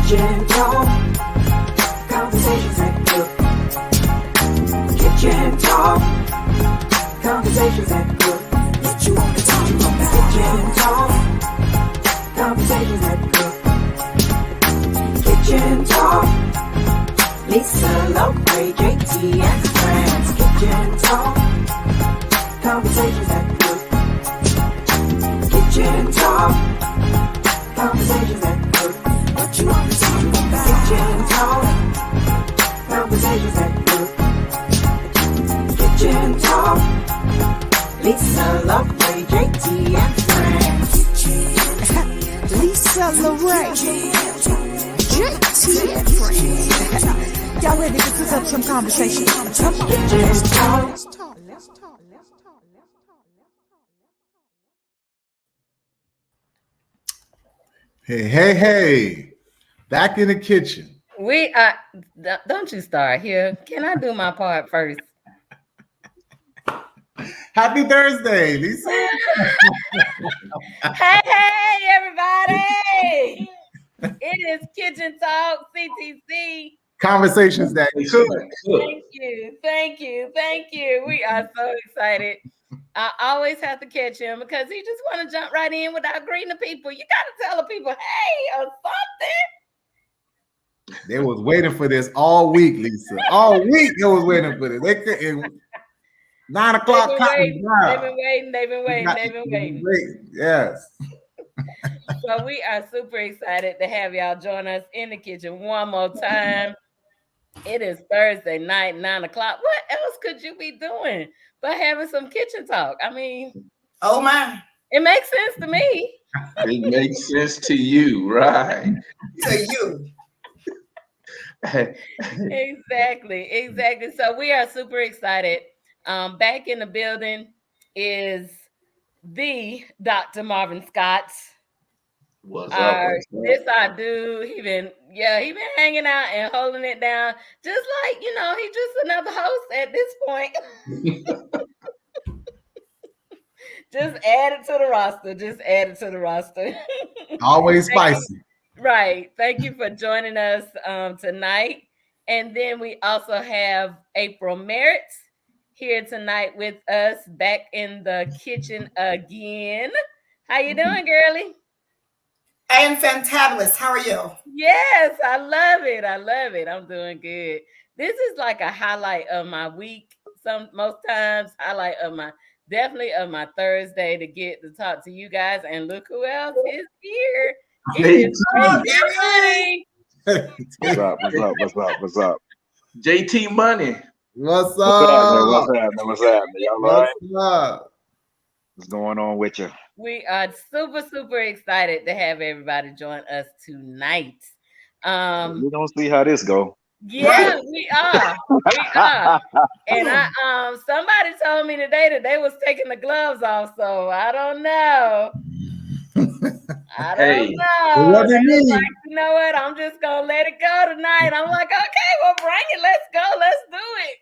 Kitchen talk, conversations that cook. Kitchen talk, conversations that cook. What you want to talk about? Kitchen talk, conversations that cook. Kitchen talk, Lisa, Lope, JT, and friends. Kitchen talk, conversations that cook. Kitchen talk, conversations that cook. What you want to talk about? Kitchen talk, conversations that cook. Kitchen talk, Lisa, Lope, JT, and friends. Lisa, Lorraine, JT, and friends. Y'all ready to pick up some conversation? Come on. Kitchen talk. Let's talk. Hey, back in the kitchen. We are, don't you start here. Can I do my part first? Happy Thursday, Lisa. Hey, everybody. It is Kitchen Talk, CTC. Conversations that cook. Thank you. We are so excited. I always have to catch him because he just want to jump right in without greeting the people. You got to tell the people, hey, or something. They was waiting for this all week, Lisa. All week they was waiting for this. They couldn't. 9 o'clock. They've been waiting. Yes. So we are super excited to have y'all join us in the kitchen one more time. It is Thursday night, 9 o'clock. What else could you be doing but having some kitchen talk? I mean, Oh my. it makes sense to me. It makes sense to you, right? To you. Exactly. So we are super excited. Back in the building is the Dr. Marvin Scott. What's up? This our dude. He been hanging out and holding it down. Just like, he's just another host at this point. Just add it to the roster. Always spicy. Right. Thank you for joining us tonight. And then we also have Aprell Merritt here tonight with us, back in the kitchen again. How you doing, girlie? I am fantabulous. How are you? Yes, I love it. I'm doing good. This is like a highlight of my week. Most times, definitely of my Thursday to get to talk to you guys. And look who else is here. What's up? JT Money. What's up? What's happening? Y'all all right? What's up? What's going on with you? We are super excited to have everybody join us tonight. We don't see how this go. Yeah, we are. And somebody told me today that they was taking the gloves off, so I don't know. It wasn't me. Like, you know what? I'm just gonna let it go tonight. I'm like, okay, well, bring it. Let's go. Let's do it.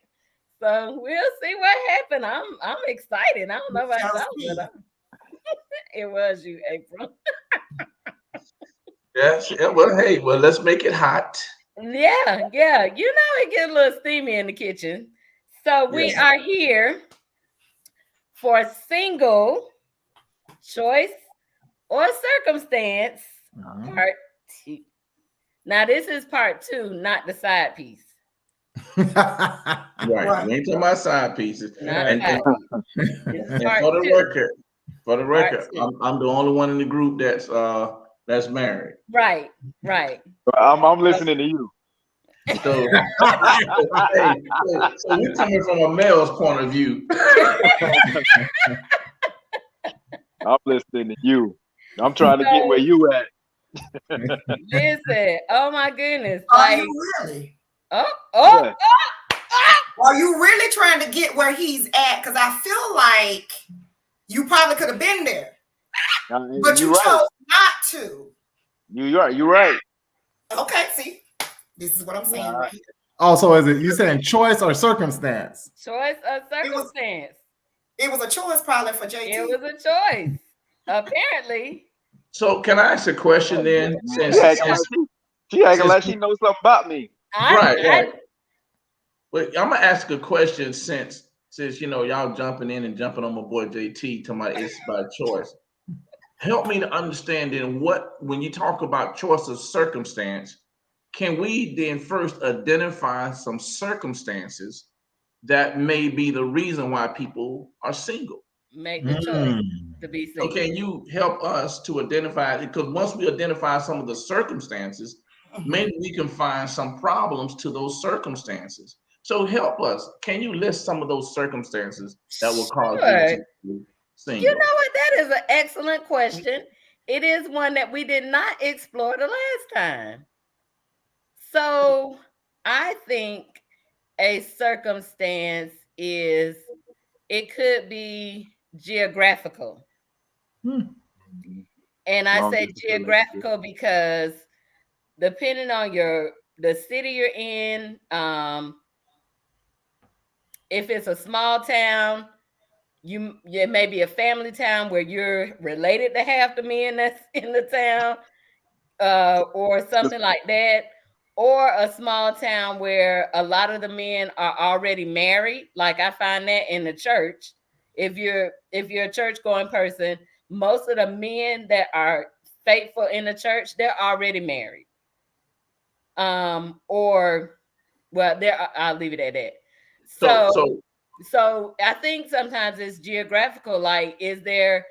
So we'll see what happened. I'm excited. I don't know about y'all, but it was you, Aprell. Yes. Well, let's make it hot. Yeah. It gets a little steamy in the kitchen. So we are here for single choice or circumstance part 2. Now, this is part 2, not the side piece. Right. We ain't talking about side pieces. And for the record, I'm the only one in the group that's married. Right. I'm listening to you. So we're coming from a male's point of view. I'm listening to you. I'm trying to get where you at. Listen, oh my goodness. Are you really? Oh. Are you really trying to get where he's at? Because I feel like you probably could have been there. But you chose not to. You're right. Okay, see, this is what I'm saying right here. Oh, so is it you saying choice or circumstance? Choice or circumstance? It was a choice probably for JT. It was a choice, apparently. So can I ask a question then? She acting like she knows something about me. Right. But I'm gonna ask a question since y'all jumping in and jumping on my boy JT to my it's by choice. Help me to understand then when you talk about choice of circumstance, can we then first identify some circumstances that may be the reason why people are single? Make the choice to be single. So can you help us to identify, because once we identify some of the circumstances, maybe we can find some problems to those circumstances. So help us. Can you list some of those circumstances that will cause you to be single? You know what? That is an excellent question. It is one that we did not explore the last time. So I think a circumstance it could be geographical. And I say geographical because depending on the city you're in, if it's a small town, it may be a family town where you're related to half the men that's in the town, or something like that, or a small town where a lot of the men are already married. Like I find that in the church. If you're a church going person, most of the men that are faithful in the church, they're already married. I'll leave it at that. So I think sometimes it's geographical. Like, is there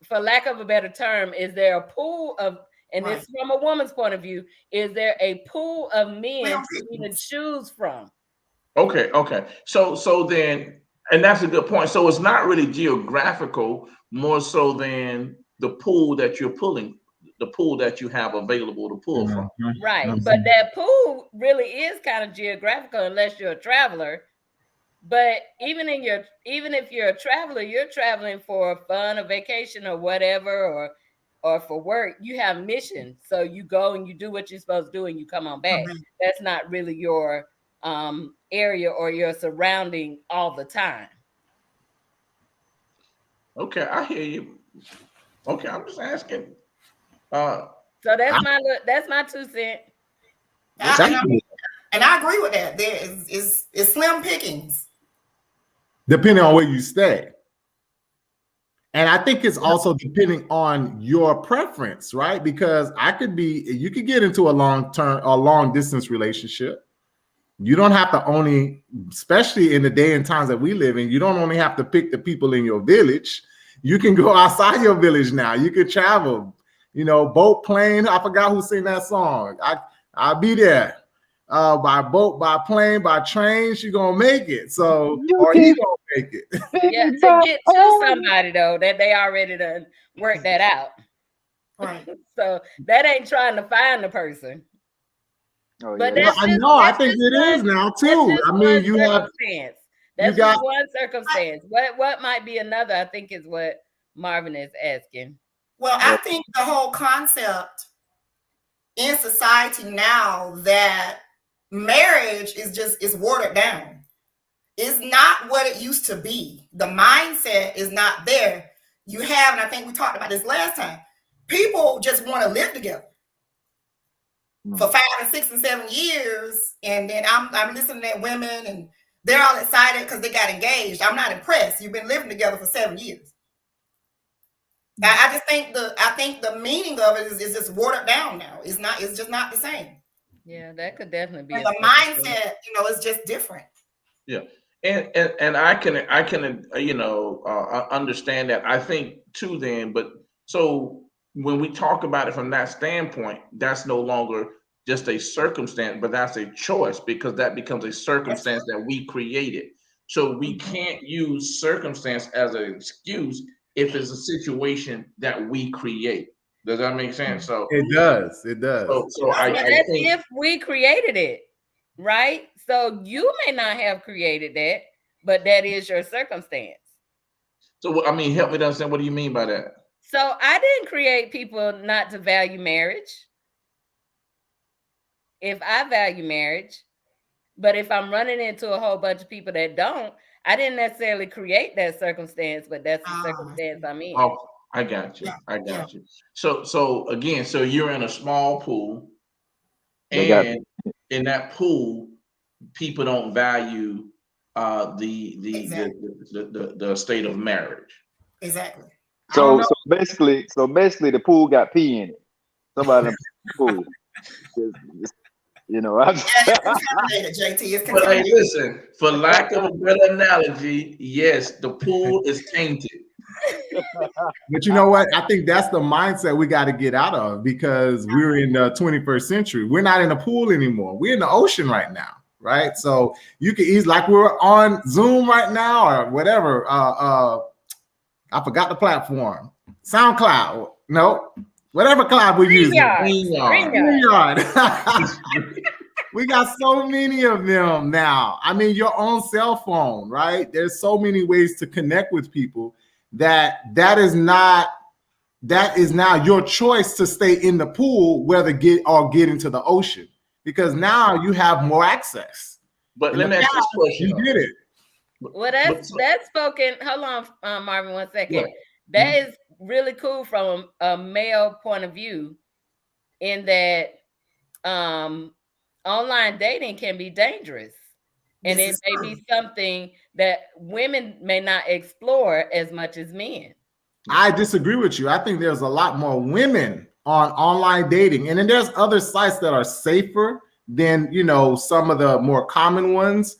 for lack of a better term, is there a pool of, and this from a woman's point of view, is there a pool of men to even choose from? Okay. So then, and that's a good point. So it's not really geographical, more so than the pool that you're pulling, the pool that you have available to pull from. Right. But that pool really is kind of geographical unless you're a traveler. But even if you're a traveler, you're traveling for fun, a vacation, or whatever, or for work. You have missions, so you go and you do what you're supposed to do, and you come on back. That's not really your area or your surrounding all the time. Okay, I hear you. Okay, I'm just asking. So that's my 2 cents. And I agree with that. There is slim pickings. Depending on where you stay. And I think it's also depending on your preference, right? Because you could get into a long distance relationship. You don't have to only, especially in the day and times that we live in, you don't only have to pick the people in your village. You can go outside your village now. You could travel, boat, plane. I forgot who sang that song. I'll be there. By boat, by plane, by train, she's gonna make it. So, or he gonna make it. Yeah, to get to somebody though, that they already done worked that out. Right. So that ain't trying to find the person. Oh, but yeah. I think it is now too. I mean, you have that's just one circumstance. What might be another? I think is what Marvin is asking. Well, I think the whole concept in society now that marriage is watered down. It's not what it used to be. The mindset is not there. You have, and I think we talked about this last time, people just want to live together for 5 and 6 and 7 years. And then I'm listening to women and they're all excited because they got engaged. I'm not impressed. You've been living together for 7 years. I think the meaning of it is just watered down now. It's just not the same. Yeah, that could definitely be the mindset, is just different. Yeah. And I can understand that. I think too then, but so when we talk about it from that standpoint, that's no longer just a circumstance, but that's a choice, because that becomes a circumstance that we created. So we can't use circumstance as an excuse if it's a situation that we create. Does that make sense? So it does. So I think if we created it, right? So you may not have created that, but that is your circumstance. So I mean, help me to understand. What do you mean by that? So I didn't create people not to value marriage. If I value marriage, but if I'm running into a whole bunch of people that don't, I didn't necessarily create that circumstance, but that's the circumstance I'm in. I got you. Yeah. I got you. So again, so you're in a small pool, They got and in that pool, people don't value Exactly. the state of marriage. Exactly. I don't know. so basically the pool got pee in it. Somebody in the pool. You know, I, Yeah, it's contaminated, JT. It's But hey, contaminated. listen, for lack of a better analogy, yes, the pool is tainted. But you know what? I think that's the mindset we got to get out of, because we're in the 21st century. We're not in a pool anymore. We're in the ocean right now, right? So you can easily, like we're on Zoom right now or whatever. I forgot the platform. SoundCloud. No, whatever cloud we're using. StreamYard. We got so many of them now. I mean, your own cell phone, right? There's so many ways to connect with people that is now your choice to stay in the pool, whether get into the ocean, because now you have more access. But let me ask this question. You did it. Well, that's spoken. Hold on, Marvin, 1 second. Yeah. That is really cool from a male point of view, in that online dating can be dangerous. And it may be something that women may not explore as much as men. I disagree with you. I think there's a lot more women on online dating. And then there's other sites that are safer than, some of the more common ones.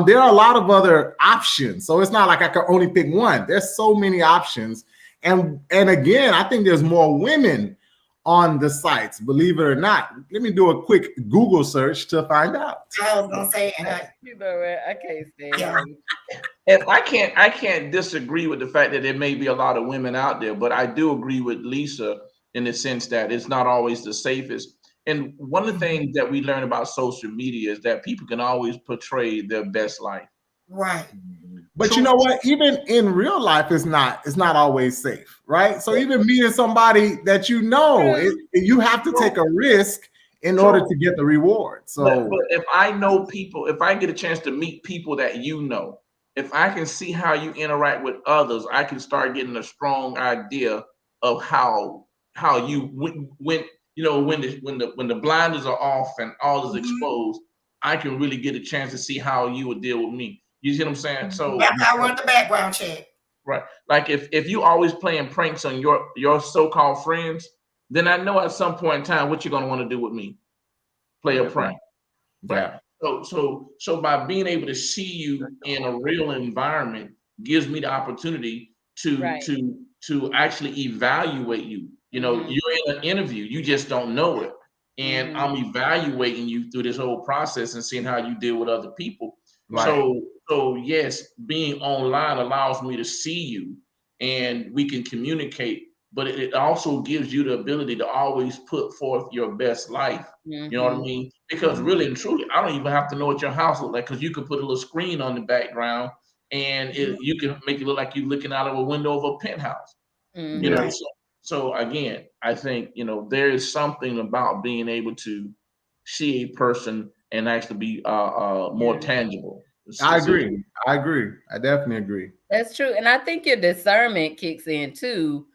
There are a lot of other options. So it's not like I can only pick one. There's so many options. And again, I think there's more women on the sites, believe it or not. Let me do a quick Google search to find out. I was gonna say, and you know what? I can't stand it. And I can't disagree with the fact that there may be a lot of women out there, but I do agree with Lisa in the sense that it's not always the safest. And one of the things that we learn about social media is that people can always portray their best life. right. But you know what? Even in real life, it's not always safe, right? So even meeting somebody that you have to take a risk in order to get the reward. So but if I know people, if I get a chance to meet people that if I can see how you interact with others, I can start getting a strong idea of how you when the blinders are off and all is exposed, I can really get a chance to see how you would deal with me. You see what I'm saying? So I run the background check. Right. Like if you always playing pranks on your so-called friends, then I know at some point in time what you're gonna want to do with me. Play a prank. Yeah. So by being able to see you in a real environment gives me the opportunity to actually evaluate you. You're in an interview, you just don't know it. And I'm evaluating you through this whole process and seeing how you deal with other people. Right. So yes, being online allows me to see you and we can communicate, but it also gives you the ability to always put forth your best life. You know what I mean? Because really and truly, I don't even have to know what your house looks like, because you could put a little screen on the background and you can make it look like you're looking out of a window of a penthouse. You know, so again, I think, there is something about being able to see a person and actually be more tangible. I agree. I definitely agree. That's true. And I think your discernment kicks in too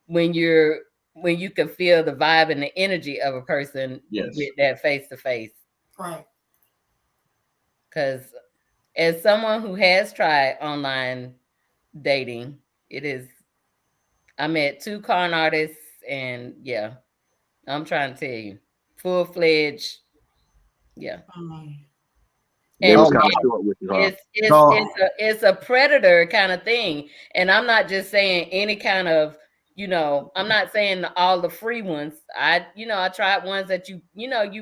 when you can feel the vibe and the energy of a person with that face-to-face. Right. Because as someone who has tried online dating, I met 2 con artists, and I'm trying to tell you, full-fledged, They was kind of short with you, huh? It's a predator kind of thing. And I'm not just saying any kind of, I'm not saying all the free ones. I tried ones that you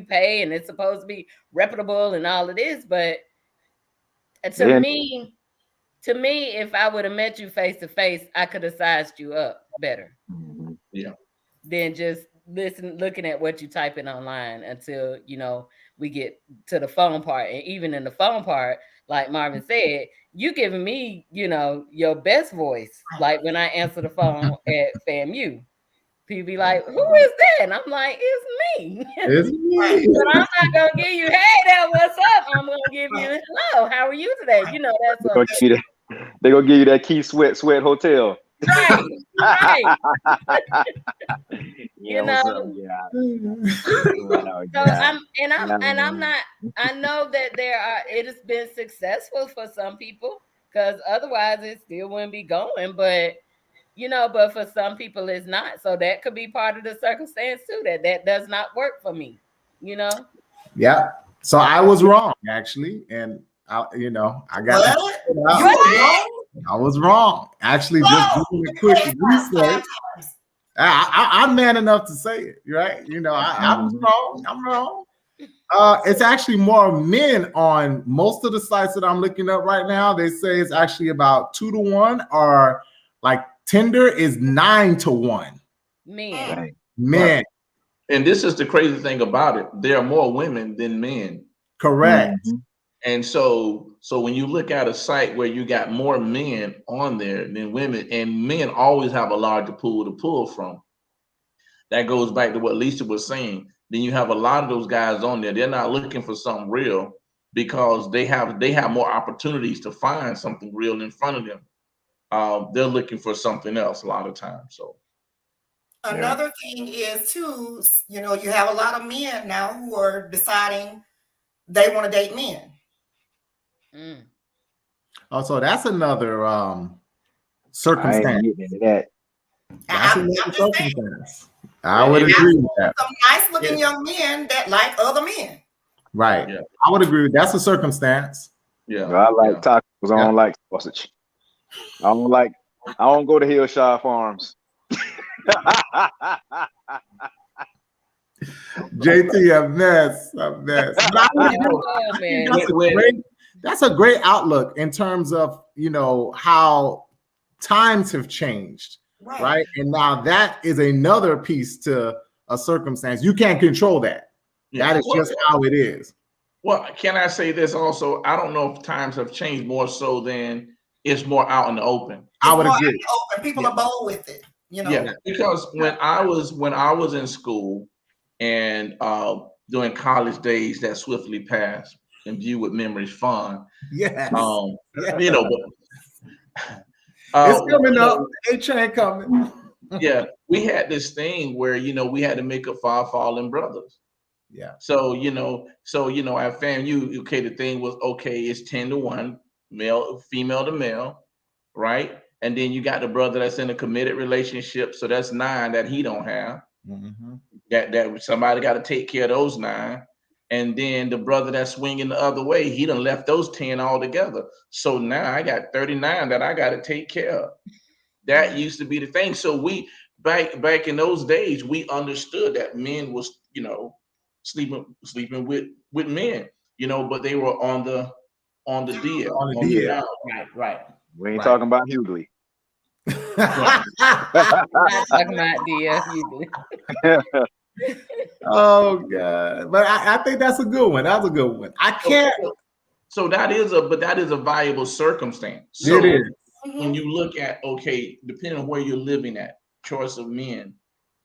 pay and it's supposed to be reputable and all of this. But to me, if I would have met you face to face, I could have sized you up better. Yeah. Than just looking at what you type in online until, we get to the phone part. And even in the phone part, like Marvin said, you giving me, your best voice. Like when I answer the phone at FAMU, people be like, who is that? And I'm like, it's me. It's me. But I'm not going to give you, hey there, what's up? I'm going to give you, hello, how are you today? That's what they're going to give you that Key Sweat Hotel. Right, right. Yeah, You what's up, know. yeah. So I'm not. I know that it has been successful for some people because otherwise it still wouldn't be going. But but for some people it's not. So that could be part of the circumstance too. That does not work for me. Yeah. So I was wrong actually, and I got What? You were wrong? I was wrong. Actually, just doing a quick research. I'm man enough to say it, right? I was wrong. I'm wrong. It's actually more men on most of the sites that I'm looking up right now. They say it's actually about 2-1, or like Tinder is 9-1. Men. Men. And this is the crazy thing about it. There are more women than men. Correct. And so when you look at a site where you got more men on there than women, and men always have a larger pool to pull from. That goes back to what Lisa was saying. Then you have a lot of those guys on there. They're not looking for something real because they have more opportunities to find something real in front of them. They're looking for something else a lot of times. So another thing is too, you have a lot of men now who are deciding they want to date men. Oh, so that's another circumstance. I ain't getting into that. That's another circumstance. I would agree with that. Some nice looking young men that like other men. Right. Yeah. I would agree with that's a circumstance. Yeah. I like tacos. I don't like sausage. I don't go to Hillshire Farms. JT, a mess. That's a great outlook in terms of how times have changed. Right. And now that is another piece to a circumstance. You can't control that. That is just how it is. Well, can I say this also? I don't know if times have changed more so than it's more out in the open. I would agree. People are bold with it. Yeah, because when I was in school and during college days that swiftly passed and view with memories fond. Yes. But it's coming up. A-train coming. Yeah, we had this thing where we had to make up for our fallen brothers. Yeah. So at FAMU, the thing was it's 10-1, female to male, right? And then you got the brother that's in a committed relationship, so that's 9 that he don't have. That somebody got to take care of those 9. And then the brother that's swinging the other way, he done left those 10 altogether. So now I got 39 that I got to take care of. That used to be the thing. So we back in those days, we understood that men was sleeping with men, but they were on the deal. On the deal. Right. We ain't talking about Hughley. Not talking about Hughley. Oh God! But I think that's a good one. That's a good one. I can't. So that is a valuable circumstance. So it is. When you look at depending on where you're living at, choice of men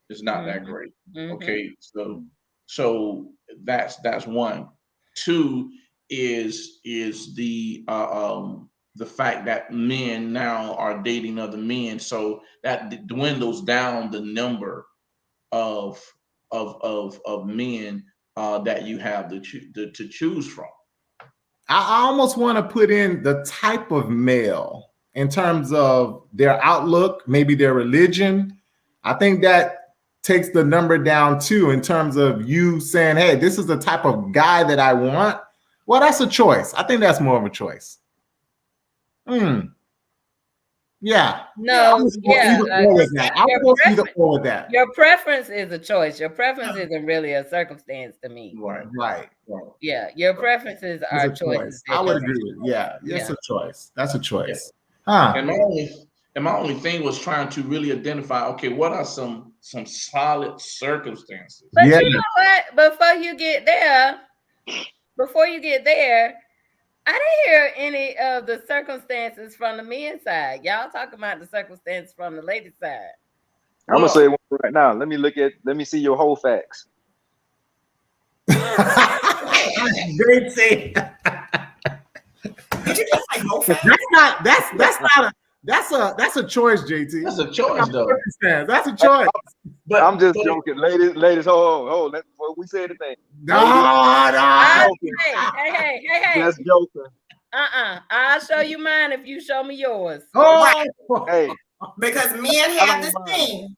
is not that great. Okay, so that's one. 2 is the fact that men now are dating other men, so that dwindles down the number of men that you have to choose from. I almost want to put in the type of male in terms of their outlook, maybe their religion. I think that takes the number down too, in terms of you saying, hey, this is the type of guy that I want. Well, that's a choice. I think that's more of a choice. Yeah. No, yeah. Your preference is a choice. Your preference isn't really a circumstance to me. Right. Yeah, your preferences are choices. I would agree with you. Yeah, it's a choice. That's a choice. Huh. And my only thing was trying to really identify, what are some solid circumstances? But you know what? Before you get there, I didn't hear any of the circumstances from the men's side. Y'all talking about the circumstances from the ladies' side. I'm gonna say one right now. Let me see your whole facts. Great say. Did you just say whole facts? That's That's a choice, JT. That's a choice, though. That's a choice. But I'm just joking, ladies. Hold. Before we say anything. No. Hey. Just joking. I'll show you mine if you show me yours. Oh, Hey, because men have this thing.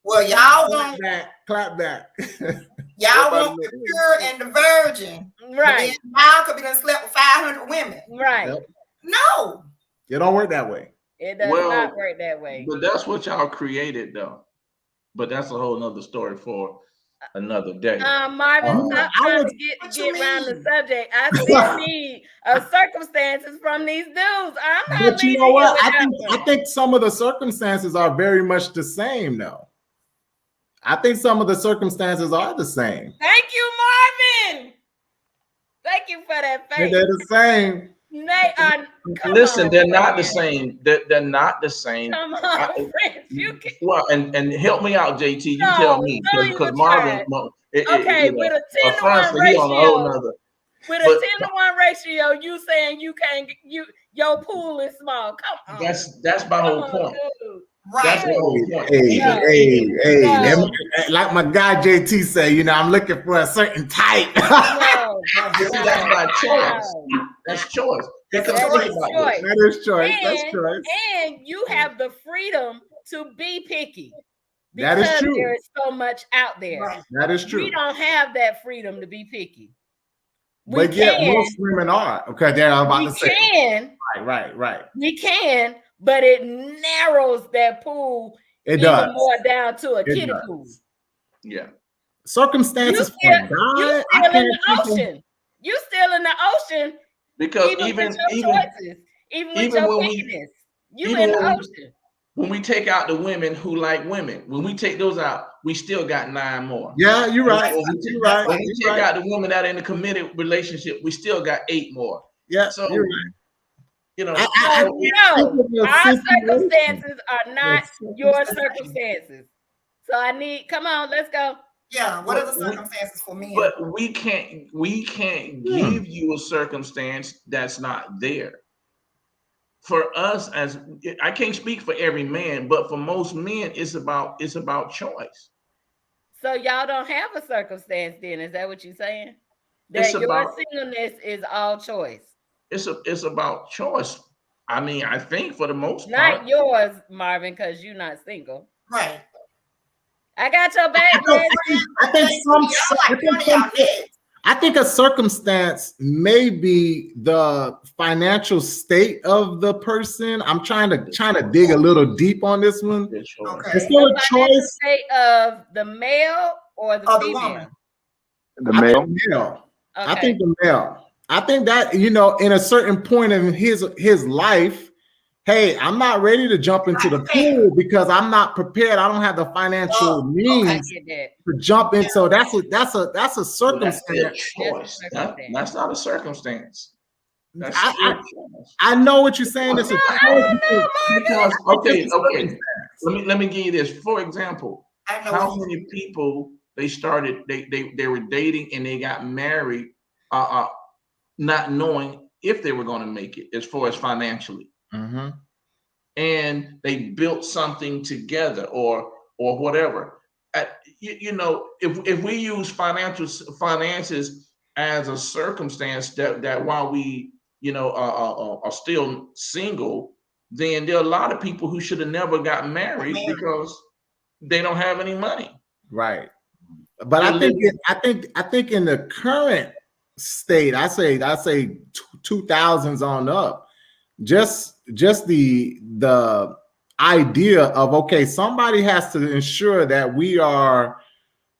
Well, y'all want clap back. Y'all want the pure and the virgin, right? Y'all could be done slept with 500 women, right? Yep. No, it don't work that way. It does not work that way. But that's what y'all created, though. But that's a whole nother story for another day. Marvin, stop trying to get around the subject. I still need circumstances from these dudes. I'm not. But you know what? I think some of the circumstances are very much the same, though. I think some of the circumstances are the same. Thank you, Marvin. Thank you for that face. They're the same. Listen, they're not the same. They're not the same. Come on, well, and help me out, JT. You tell me because Marvin. With a 10-to-1 ratio. With a 10-to-1 ratio, you saying you can't your pool is small. Come on. That's my whole point. Right. That's my whole point. Hey. Like my guy JT say, I'm looking for a certain type. That's my choice. That's choice. That is choice. That's choice. And you have the freedom to be picky. That is true. There is so much out there. Right. That is true. We don't have that freedom to be picky. But yet most women are. Okay, there I'm about to say. Right. We can, but it narrows that pool even more down to a kiddie pool. Yeah. Circumstances you still in the ocean. You still in the ocean because even with your pickiness, you in the ocean. When we take out the women who like women, when we take those out, we still got 9 more. Yeah, you're right. When we take out the women that are in a committed relationship, we still got 8 more. Yeah, so you're right. Our circumstances are not your circumstances. So come on, let's go. Yeah, what are the circumstances for me? But we can't give you a circumstance that's not there. For us, as I can't speak for every man, but for most men, it's about choice. So y'all don't have a circumstance then? Is that what you're saying? That your singleness is all choice. It's about choice. I mean, I think for the most part. Not yours, Marvin, because you're not single. Right. I got your back, man. I think a circumstance may be the financial state of the person. I'm trying to dig a little deep on this one. Okay. It's still a choice. State of the male or the female? The male. Okay. I think the male. I think that in a certain point in his life, hey, I'm not ready to jump into the pool because I'm not prepared. I don't have the financial means to jump in. So that's a circumstance. Choice. That's not a circumstance. I know what you're saying. It's a choice. Okay. Let me give you this. For example, how many people they were dating and they got married, not knowing if they were going to make it as far as financially. Mm-hmm. And they built something together or whatever. If we use finances as a circumstance that while we are still single, then there are a lot of people who should have never got married because they don't have any money. Right. But I think in the current state, I say 2000s on up, just the idea of, okay, somebody has to ensure that we are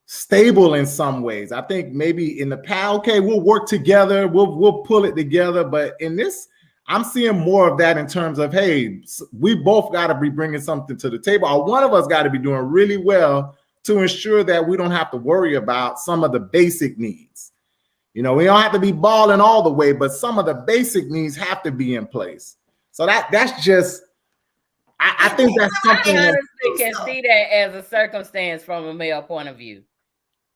stable in some ways. I think maybe in the past, okay, we'll work together, we'll pull it together. But in this, I'm seeing more of that in terms of, hey, we both got to be bringing something to the table, or one of us got to be doing really well to ensure that we don't have to worry about some of the basic needs. We don't have to be balling all the way, but some of the basic needs have to be in place. So that's just, I think that's something I honestly can see that as a circumstance from a male point of view.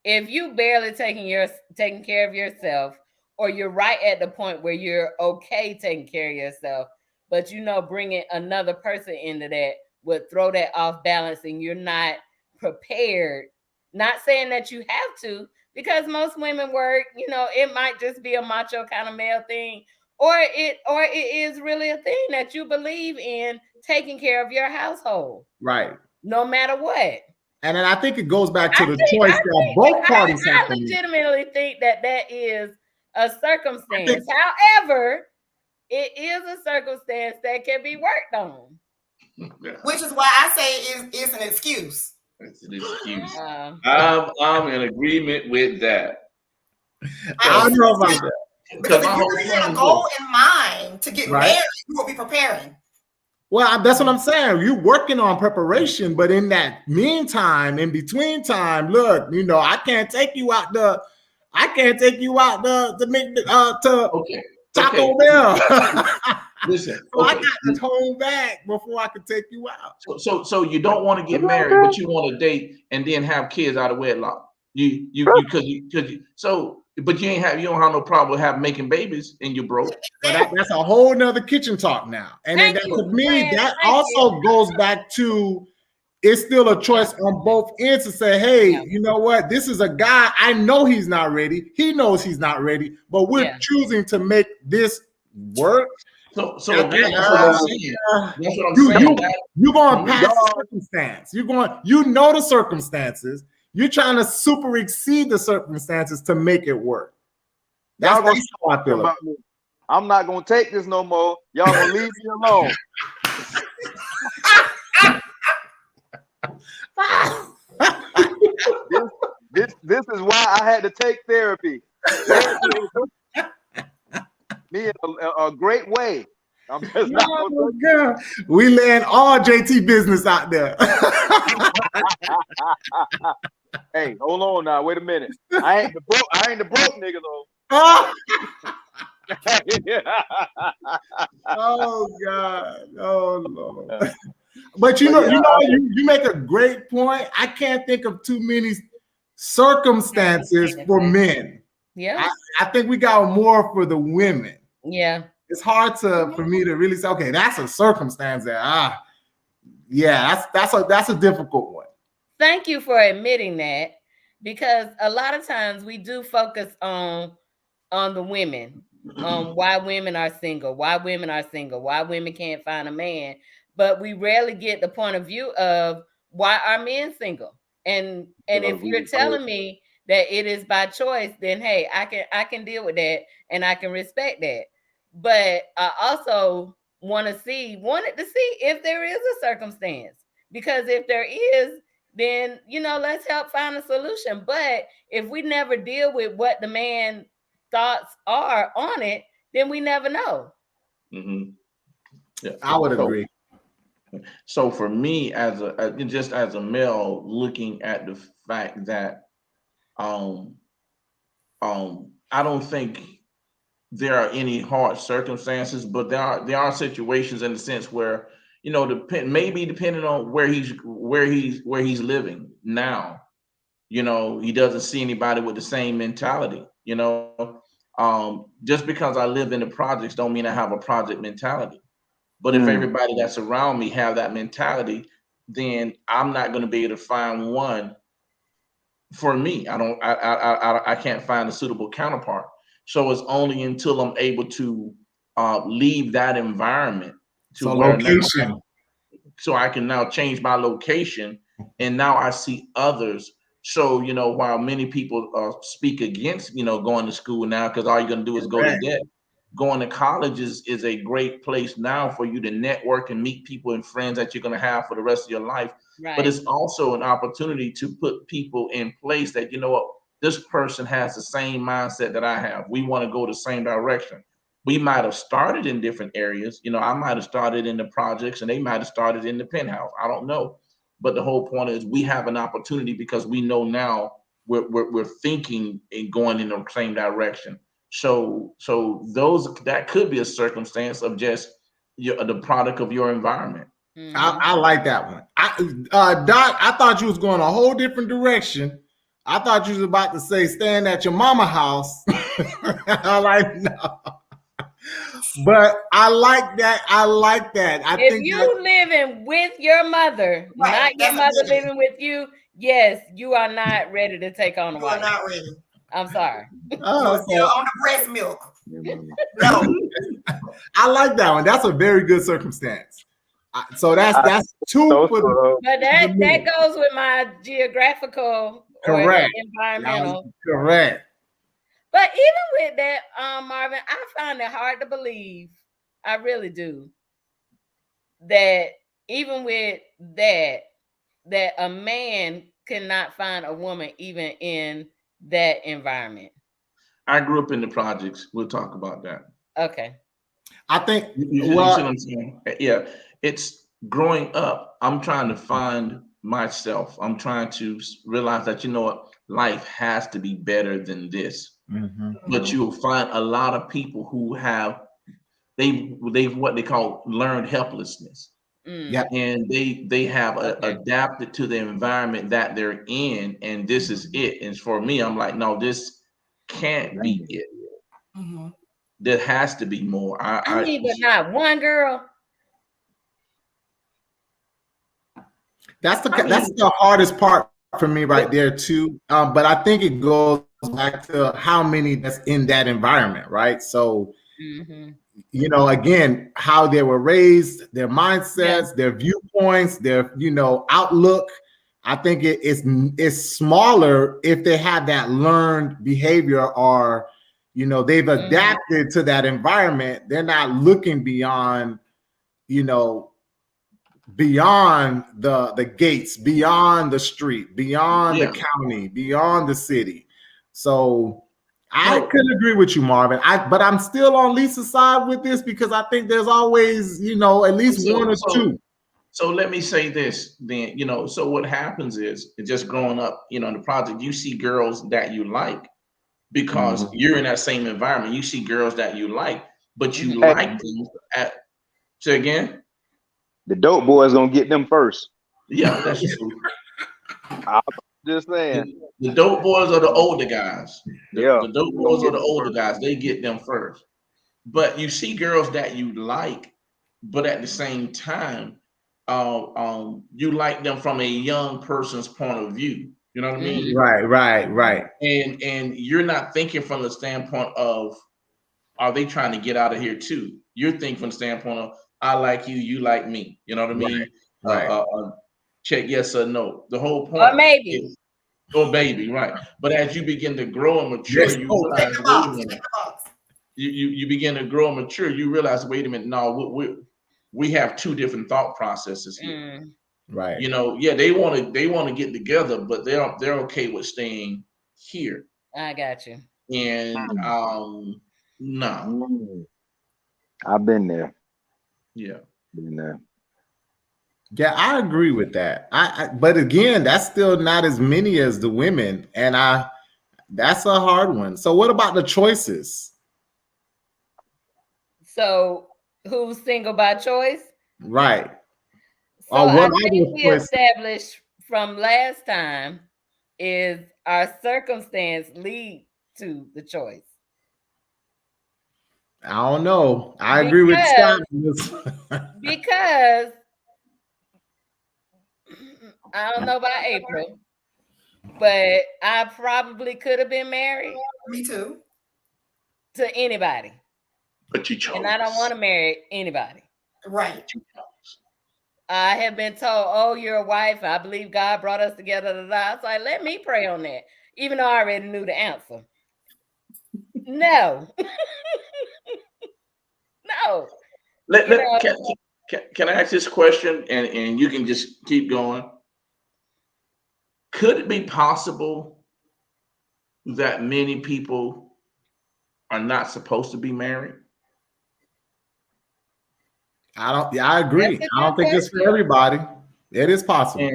If you barely taking care of yourself, or you're right at the point where you're okay taking care of yourself, but bringing another person into that would throw that off balance, and you're not prepared. Not saying that you have to, because most women work, it might just be a macho kind of male thing, or it is really a thing that you believe in, taking care of your household, right? No matter what. And then I think it goes back to the choice that both parties have to make. I legitimately think that is a circumstance. However, it is a circumstance that can be worked on. Which is why I say it's an excuse. It's an excuse. I'm in agreement with that. I know about that. Because if you really had a goal in mind to get married, you will be preparing. Well, that's what I'm saying. You're working on preparation, but in that meantime, in between time, look, I can't take you out to make to Taco Bell. Listen, so I got to hold back before I could take you out. So you don't want to get married, but you want to date and then have kids out of wedlock. But you don't have no problem with making babies, and you're broke. But that's a whole nother kitchen talk now. And then to me, that also goes back to, it's still a choice on both ends to say, hey, you know what? This is a guy, I know he's not ready. He knows he's not ready, but we're choosing to make this work. That's what I'm saying. You're going past circumstance. The circumstances. You're trying to super exceed the circumstances to make it work. That's how I feel about me. I'm not gonna take this no more. Y'all gonna leave me alone. This is why I had to take therapy. Me in a great way. I'm just not we laying all JT business out there. Hey, hold on now. Wait a minute. I ain't the broke nigga though. Oh God. Oh Lord. But you make a great point. I can't think of too many circumstances for men. Yeah. I think we got more for the women. Yeah. It's hard for me to really say, okay, that's a circumstance that that's a difficult one. Thank you for admitting that, because a lot of times we do focus on the women, on why women are single, why women can't find a man, but we rarely get the point of view of why are men single. And if you're telling me that it is by choice, then hey, I can deal with that and I can respect that. But I also wanted to see if there is a circumstance, because if there is, then let's help find a solution. But if we never deal with what the man thoughts are on it, then we never know. Mm-hmm. Yeah, I would agree. So for me, as a male, looking at the fact that I don't think there are any hard circumstances, but there are situations in the sense where depending on where he's living now, he doesn't see anybody with the same mentality. Just because I live in the projects don't mean I have a project mentality. But if everybody that's around me have that mentality, then I'm not going to be able to find one for me. I can't find a suitable counterpart. So it's only until I'm able to leave that environment to location. So I can now change my location, and now I see others. So while many people speak against going to school now, because all you're going to do is go to debt, going to college is a great place now for you to network and meet people and friends that you're going to have for the rest of your life. Right. But it's also an opportunity to put people in place that this person has the same mindset that I have. We want to go the same direction. We might have started in different areas. I might have started in the projects and they might have started in the penthouse. I don't know. But the whole point is we have an opportunity because we know now we're thinking and going in the same direction. So that could be a circumstance of just the product of your environment. Mm-hmm. I like that one. Doc, I thought you was going a whole different direction. I thought you was about to say staying at your mama house. I'm like, no. But I like that. I like that. I If think that you living with your mother, Right, not your that's a mother given. living with you, yes, you are not ready to take on a You are wife. not ready. I'm sorry. You oh, are still okay. on the breast milk. Yeah, mama. No. I like that one. That's a very good circumstance. So that's two So, for the, But the that men. goes with my geographical or Correct. That was environmental. correct. But even with that, Marvin, I find it hard to believe. I really do. That even with that, that a man cannot find a woman even in that environment. I grew up in the projects. We'll talk about that. Okay. I think, You see what I'm saying? Yeah. It's growing up. I'm trying to find myself. I'm trying to realize that, you know what, life has to be better than this. Mhm. But you'll find a lot of people who have they've what they call learned helplessness. Yeah, And they have Okay. adapted to the environment that they're in, and this is it. And for me, I'm like, no, this can't be it. Mm-hmm. There has to be more. I mean, but not one girl. that's I that's mean, the hardest part for me right there too. But I think it goes back to how many that's in that environment, right? So Mm-hmm. you know, again, how they were raised, their Yeah. mindsets, their viewpoints, their outlook. I think it's smaller if they have that learned behavior, or they've adapted to that environment. They're not looking beyond, you know, beyond the gates, beyond the street, beyond the yeah. county, beyond the city. So I So couldn't agree with you, Marvin. But I'm still on Lisa's side with this because I think there's always, at least one so or so two. so let me say this then, so what happens is just growing up, in the project, you see girls that you like because Mhm. you're in that same environment. You see girls that you like, but you Mm-hmm. Hey, like them at say again? the dope boys gonna get them first. Yeah, that's true. I'm just saying. The dope boys are the older guys. The, Yeah, the dope we gonna boys are get the them older first. guys. They get them first. But you see girls that you like, but at the same time, you like them from a young person's point of view. You know what I mean? Mm-hmm. Right. And you're not thinking from the standpoint of, are they trying to get out of here too? You're thinking from the standpoint of, I like you, you like me. You know what I mean? Right. Check yes or no. The whole Or point maybe. is, oh baby, right? But as you begin to grow and mature, Yes. you Oh, Check realize, the wait a box. minute. Check the box. You begin to grow and mature. You realize, wait a minute. No, we have two different thought processes here. Mm, right. Yeah, they want to get together, but they're okay with staying here. I got you. And no, Mm. I've been there. yeah. Been there. Yeah, I agree with that. But again, that's still not as many as the women, and that's a hard one. So what about the choices? So who's single by choice? Right. So Or I what are think those we choices? established from last time is our circumstance lead to the choice. I don't know. I agree with Scott. Because because I don't know about April, but I probably could have been married Me too. to anybody. But you And I don't want chose. to marry anybody. Right. I have been told, oh, you're a wife. I believe God brought us together. Da, da, da. I was like, let me pray on that, even though I already knew the answer. No. No. Let, You let know, can I ask this question, and you can just keep going? Could it be possible that many people are not supposed to be married? I that's agree. a I good don't think it's for question. everybody. It is possible.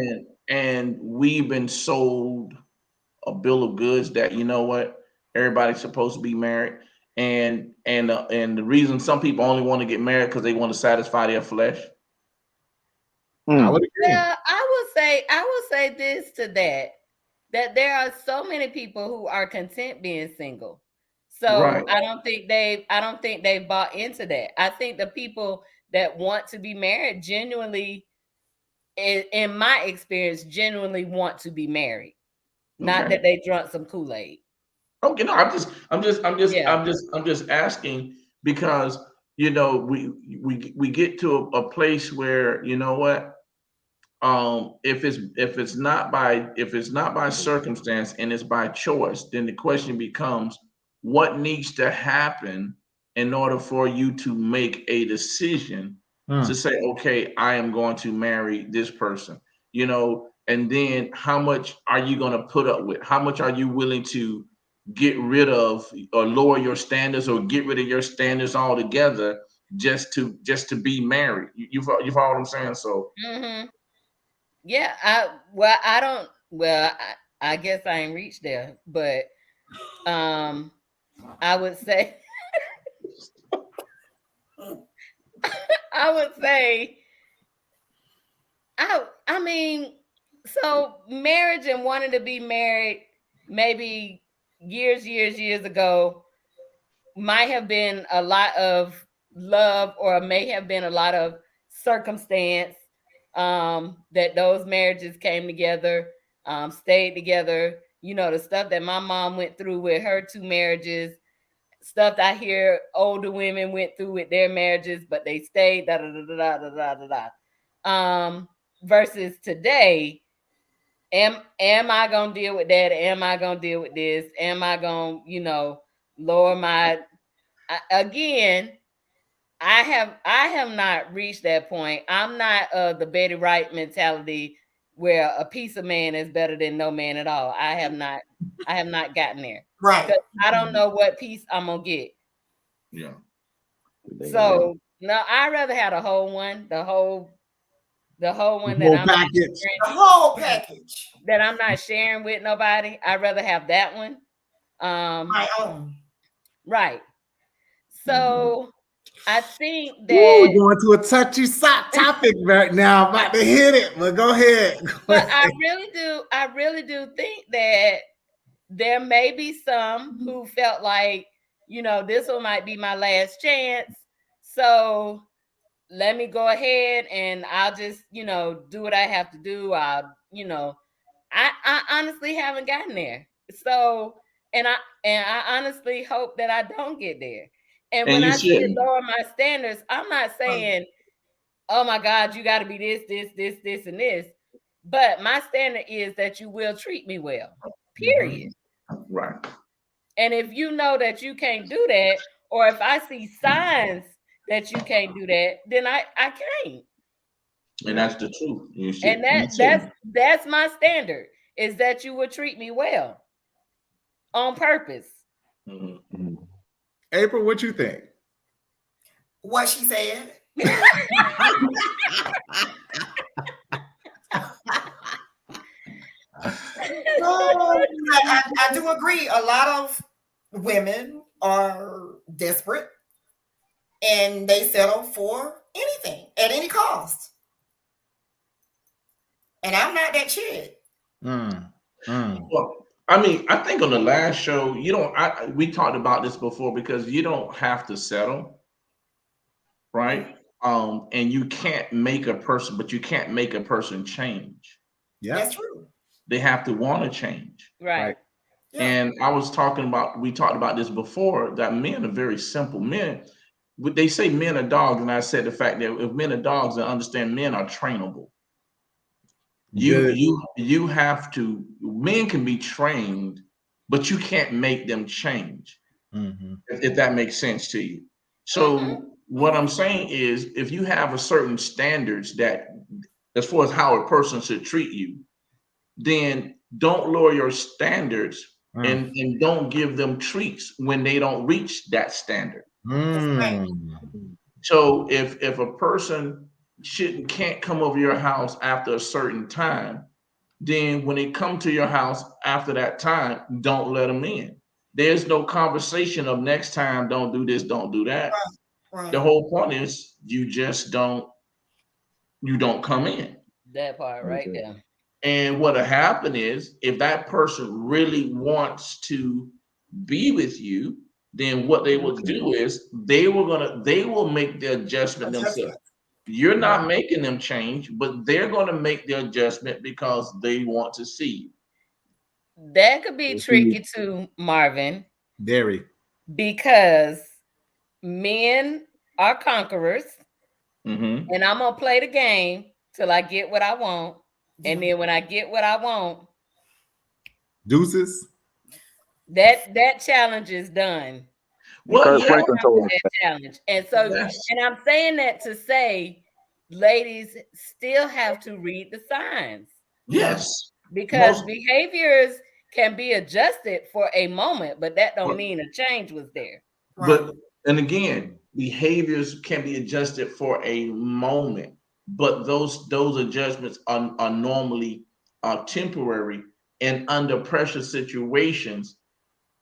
And we've been sold a bill of goods that, you know what, everybody's supposed to be married, and the reason some people only want to get married because they want to satisfy their flesh. I Mm. would agree. Well, I will say this to that there are so many people who are content being single. So I don't think they've bought into that. I think the people that want to be married genuinely, in my experience, genuinely want to be married. Not that they drunk some Kool-Aid. Okay, no, I'm just asking because we get to a place where what, if it's not by circumstance and it's by choice, then the question becomes, what needs to happen in order for you to make a decision to say, okay, I am going to marry this person, and then how much are you going to put up with? How much are you willing to get rid of or lower your standards or get rid of your standards altogether just to be married? You follow what I'm saying? So yeah, I guess I ain't reached there, but I would say I mean, so marriage and wanting to be married maybe years ago might have been a lot of love, or may have been a lot of circumstance, that those marriages came together, stayed together. The stuff that my mom went through with her 2 marriages, stuff that I hear older women went through with their marriages, but they stayed, da da da da da da da da. Versus today, am I gonna deal with that? Am I gonna deal with this? Am I gonna, lower my again? I have not reached that point. I'm not the Betty Wright mentality where a piece of man is better than no man at all. I have not gotten there. Right. Because I don't know what piece I'm gonna get. Yeah. So no, I'd rather have the whole one, the whole one that I'm package. The whole package. that I'm not sharing with nobody. I'd rather have that one. My own. Right. So I think that we're going to a touchy topic right now. I'm about to hit it, but go ahead. But I really do think that there may be some who felt like, this one might be my last chance. So let me go ahead and I'll just, do what I have to do. I honestly haven't gotten there. So, and I honestly hope that I don't get there. And when I say lower my standards, I'm not saying, oh my God, you got to be this, and this. But my standard is that you will treat me well, period. Right. And if you know that you can't do that, or if I see signs that you can't do that, then I can't. And that's the truth. And that's my standard, is that you would treat me well on purpose. Mm-hmm. April, what you think? What she said. I do agree. A lot of women are desperate and they settle for anything at any cost. And I'm not that chick. Well, I mean, I think on the last show, we talked about this before, because you don't have to settle, right? And you can't make a person, but you can't make a person change. Yeah, that's true. They have to want to change. Right. Yeah. And we talked about this before, that men are very simple. Men, they say men are dogs, and I said the fact that if men are dogs, I understand men are trainable. You have to, men can be trained, but you can't make them change. If that makes sense to you. So what I'm saying is, if you have a certain standards that, as far as how a person should treat you, then don't lower your standards and don't give them treats when they don't reach that standard. Right. So if a person can't come over your house after a certain time, then when they come to your house after that time, don't let them in. There's no conversation of next time, don't do this, don't do that. Right. The whole point is you don't come in. That part right there. And what'll happen is, if that person really wants to be with you, then what they will do is they will make the adjustment themselves. You're not making them change, but they're going to make the adjustment because they want to see you. That could be tricky too, Marvin. Very. Because men are conquerors, Mm-hmm. and I'm gonna play the game till I get what I want, and then when I get what I want, deuces. That challenge is done. Well, yeah, that challenge, and so and I'm saying that to say, ladies still have to read the signs. Yes, because behaviors can be adjusted for a moment, but that don't mean a change was there. But and again, behaviors can be adjusted for a moment, but those adjustments are normally temporary, and under pressure situations,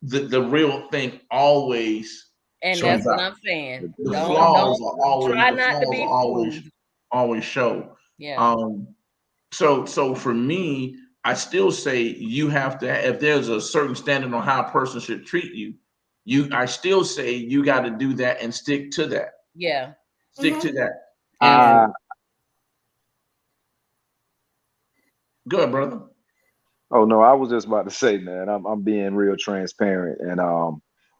the real thing always. And that's what I'm saying. The flaws are always try not to be always show. Yeah. So for me, I still say you have to, if there's a certain standard on how a person should treat you, I still say you got to do that and stick to that. Yeah. Stick to that. Go ahead, brother. Oh no, I was just about to say, man, I'm being real transparent, and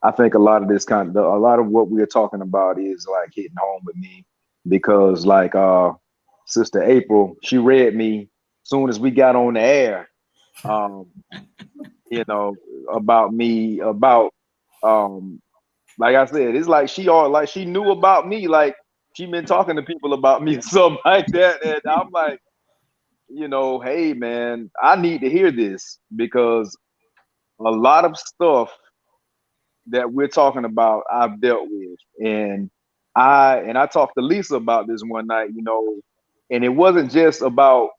I think a lot of this a lot of what we're talking about is like hitting home with me, because like Sister April, she read me soon as we got on the air, you know, about me, like I said, it's like she knew about me, like she been talking to people about me or something like that, and I'm like, you know, hey man, I need to hear this, because a lot of stuff that we're talking about I've dealt with, and I talked to Lisa about this one night, you know, and it wasn't just about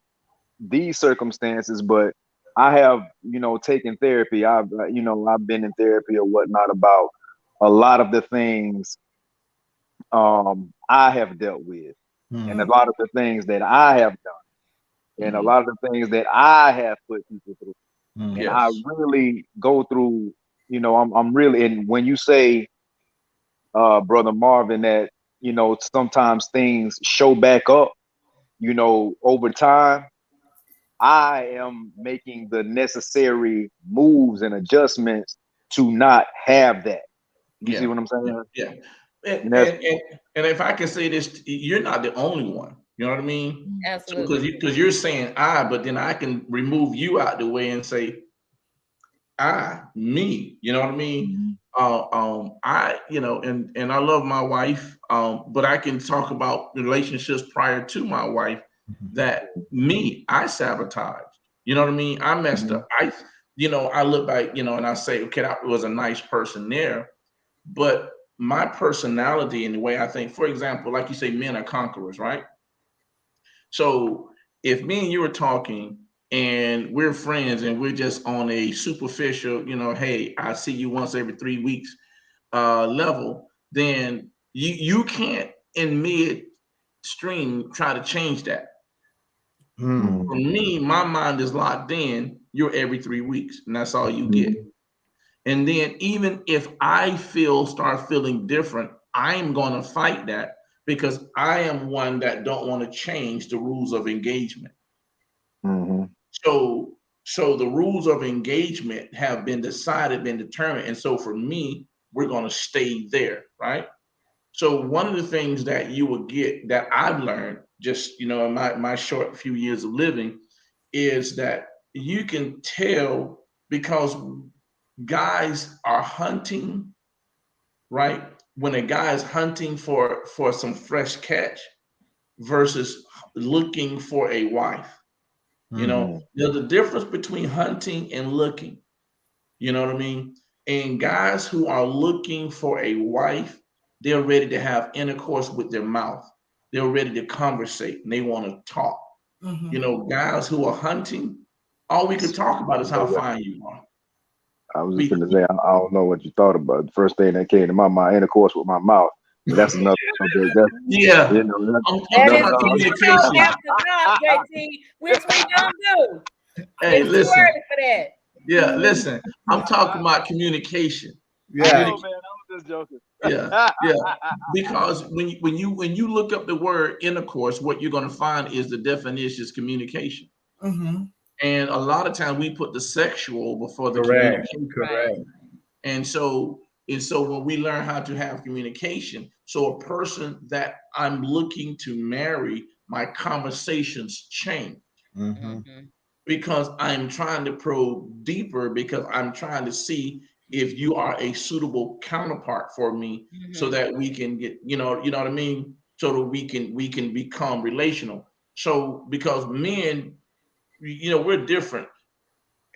these circumstances, but I have, you know, taken therapy. I've been in therapy or whatnot about a lot of the things I have dealt with, and a lot of the things that I have done, and a lot of the things that I have put people through. And I really go through, you know, I'm really, and when you say, Brother Marvin, that, you know, sometimes things show back up, you know, over time, I am making the necessary moves and adjustments to not have that. You see what I'm saying? Yeah. And if I can say this, you're not the only one. You know what I mean? Absolutely. Because you're saying I, but then I can remove you out the way and say me. You know what I mean? I, you know, and I love my wife, but I can talk about relationships prior to my wife that I sabotaged. You know what I mean? I messed up. I look back, you know, and I say, okay, that was a nice person there, but my personality and the way I think, for example, like you say, men are conquerors, right? So if me and you were talking and we're friends and we're just on a superficial, you know, hey, I see you once every 3 weeks level, then you can't in midstream try to change that. For me, my mind is locked in. You're every 3 weeks, and that's all you get. And then even if I start feeling different, I'm going to fight that, because I am one that don't want to change the rules of engagement. So the rules of engagement have been decided, been determined. And so for me, we're going to stay there, right? So one of the things that you will get that I've learned just, you know, in my short few years of living is that you can tell, because guys are hunting, right? When a guy is hunting for some fresh catch versus looking for a wife, you know, there's a difference between hunting and looking. You know what I mean? And guys who are looking for a wife, they're ready to have intercourse with their mouth. They're ready to conversate and they want to talk. You know, guys who are hunting, all we could talk about is how fine you are. I was just going to say, I don't know what you thought about. The first thing that came to my mind, intercourse with my mouth. But that's another subject. Yeah. You know, that is communication. Which we don't do. Hey, it's listen. too early for that. Yeah, listen. I'm talking about communication. Yeah. Just joking. Yeah, yeah. Because when you look up the word intercourse, what you're going to find is the definition is communication. Mm-hmm. And a lot of times we put the sexual before the Correct. communication. Correct. And so when we learn how to have communication, so a person that I'm looking to marry, my conversations change. Mm-hmm. Because I'm trying to probe deeper, because I'm trying to see if you are a suitable counterpart for me, so that we can get, you know what I mean, so that we can become relational. So because men, we're different,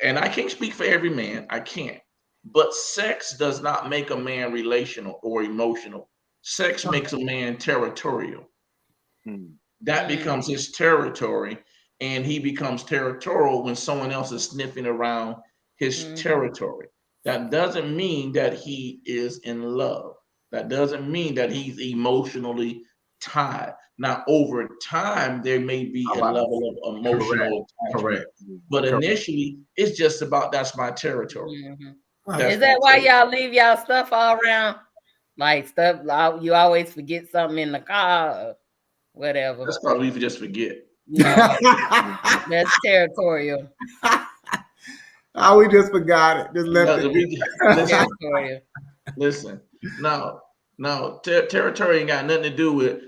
and I can't speak for every man, I can't. But sex does not make a man relational or emotional. Sex makes a man territorial. That becomes his territory, and he becomes territorial when someone else is sniffing around his territory. That doesn't mean that he is in love. That doesn't mean that he's emotionally tied. Now, over time, there may be a level of emotional attachment, but initially, it's just about that's my territory. Is that why y'all leave y'all stuff all around? Like stuff, you always forget something in the car or whatever. That's probably if you just forget. That's territorial. Oh, we just forgot it. Just left it. Listen. No, territory ain't got nothing to do with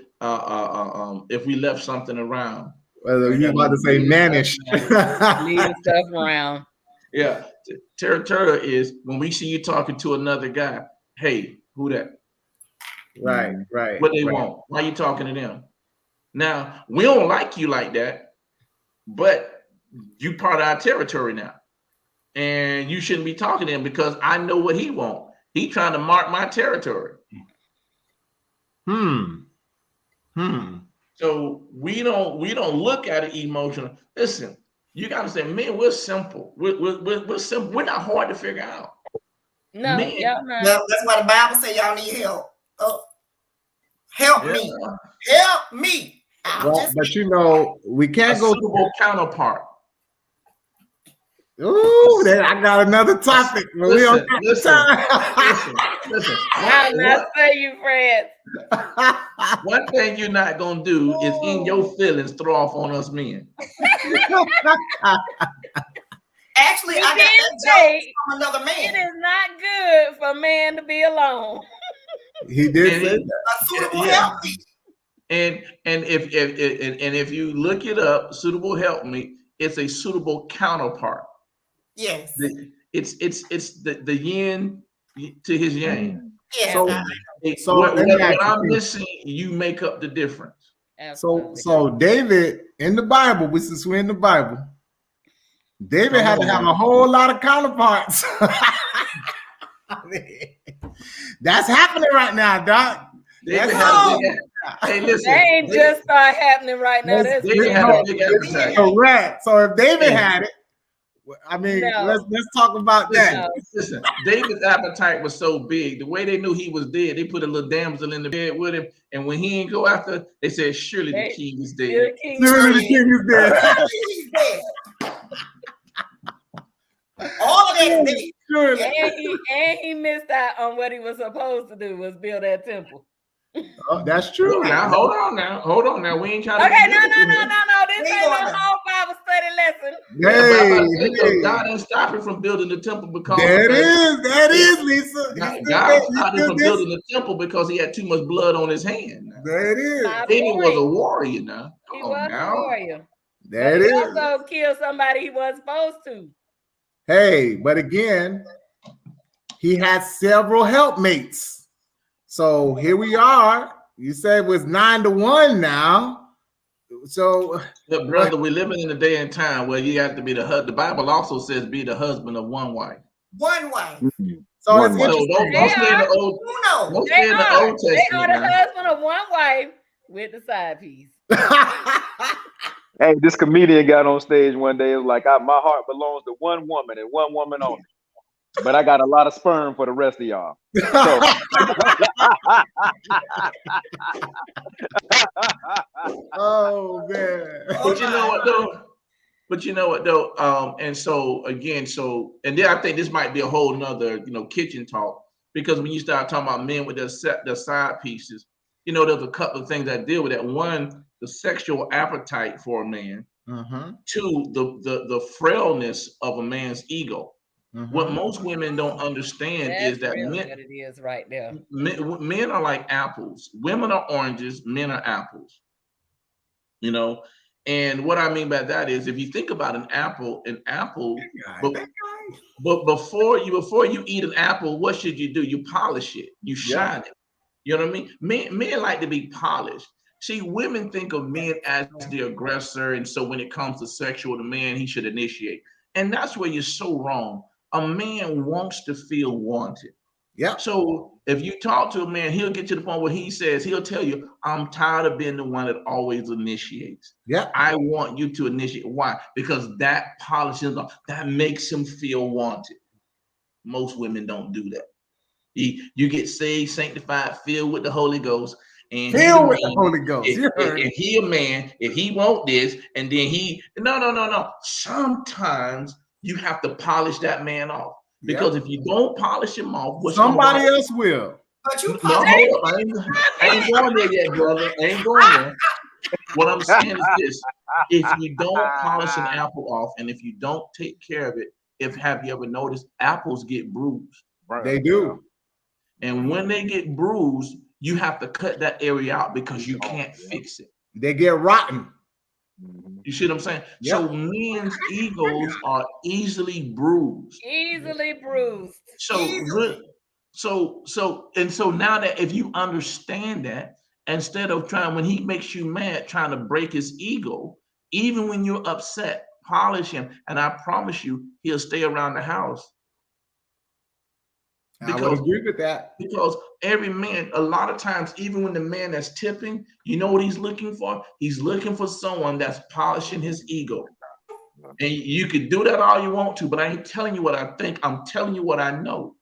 if we left something around. Well, you about to say mannish. Leaving stuff around. Yeah, territorial is when we see you talking to another guy. Hey, who that? Right. What they want? Why you talking to them? Now, we don't like you like that, but you part of our territory now. And you shouldn't be talking to him because I know what he wants. He trying to mark my territory. So we don't look at it emotional. Listen, you gotta say, man, we're simple. We're simple. We're not hard to figure out. No, man, that's why the Bible say y'all need help. Help me. Help me. Well, but we can't go suitable counterpart. Ooh, I got another topic. Listen. I'm not saying you, Fred. One thing you're not gonna do is in your feelings throw off on us men. Actually, I got that joke from another man. It is not good for a man to be alone. He did say that. A suitable helpmeet. And if you look it up, suitable helpmeet, it's a suitable counterpart. Yes. It's the yin to his yang. Yes. So what I'm missing, you make up the difference. So David in the Bible, since we're in the Bible, David had to have a whole lot of counterparts. That's happening right now, Doc. Hey, listen, they ain't just start happening right now. David had a big appetite. Correct. So if David had it, I mean, let's talk about that. Listen, David's appetite was so big. The way they knew he was dead, they put a little damsel in the bed with him, and when he didn't go after, they said, "Surely the king is dead." Surely the king is dead. All of that is dead. And he missed out on what he was supposed to do, was build that temple. Oh, that's true. Now hold on now. We ain't trying to. Okay, no. This ain't no whole Bible study lesson. Hey. God didn't stop him from building the temple because that is, Lisa. God stopped him from building the temple because he had too much blood on his hand. That is. David was a warrior now. He was a warrior. That he is. also killed somebody he wasn't supposed to. Hey, but again, he had several helpmates. So here we are. You said it was 9-1 now. So, brother, we're living in a day and time where you have to be the husband. The Bible also says be the husband of one wife. One wife. So don't stay in the Old. Don't stay in the Old Testament. They are the husband of one wife with the side piece. Hey, this comedian got on stage one day. It was like, my heart belongs to one woman and one woman only. But I got a lot of sperm for the rest of y'all. So. Oh man! But you know what though? And so again, and then I think this might be a whole nother kitchen talk, Because when you start talking about men with their side pieces, you know, there's a couple of things that deal with that. One, the sexual appetite for a man. Two, the frailness of a man's ego. What most women don't understand is that really what it is right there. Men are like apples. Women are oranges. Men are apples. You know, and what I mean by that is, if you think about an apple, but before you eat an apple, what should you do? You polish it. You shine it. You know what I mean? Men like to be polished. See, women think of men as the aggressor, and so when it comes to sexual, the man, he should initiate. And that's where you're so wrong. A man wants to feel wanted. Yeah. So if you talk to a man, he'll get to the point where he'll tell you, I'm tired of being the one that always initiates. Yeah. I want you to initiate. Why? Because that polishes, that makes him feel wanted. Most women don't do that. You get saved, sanctified, filled with the Holy Ghost. And filled with the Holy Ghost. If he a man, if he want this, and then no. Sometimes you have to polish that man off. Because if you don't polish him off, somebody else will. But you hold up. I ain't going there yet, brother. I ain't going there. What I'm saying is this: if you don't polish an apple off, and if you don't take care of it, have you ever noticed apples get bruised? They do. And when they get bruised, you have to cut that area out because you can't fix it. They get rotten. You see what I'm saying? Yep. So men's egos are easily bruised. So now that if you understand that, instead of when he makes you mad, trying to break his ego, even when you're upset, polish him, and I promise you, he'll stay around the house. I would agree with that. Because every man, a lot of times, even when the man that's tipping, you know what he's looking for? He's looking for someone that's polishing his ego. And you can do that all you want to, but I ain't telling you what I think. I'm telling you what I know.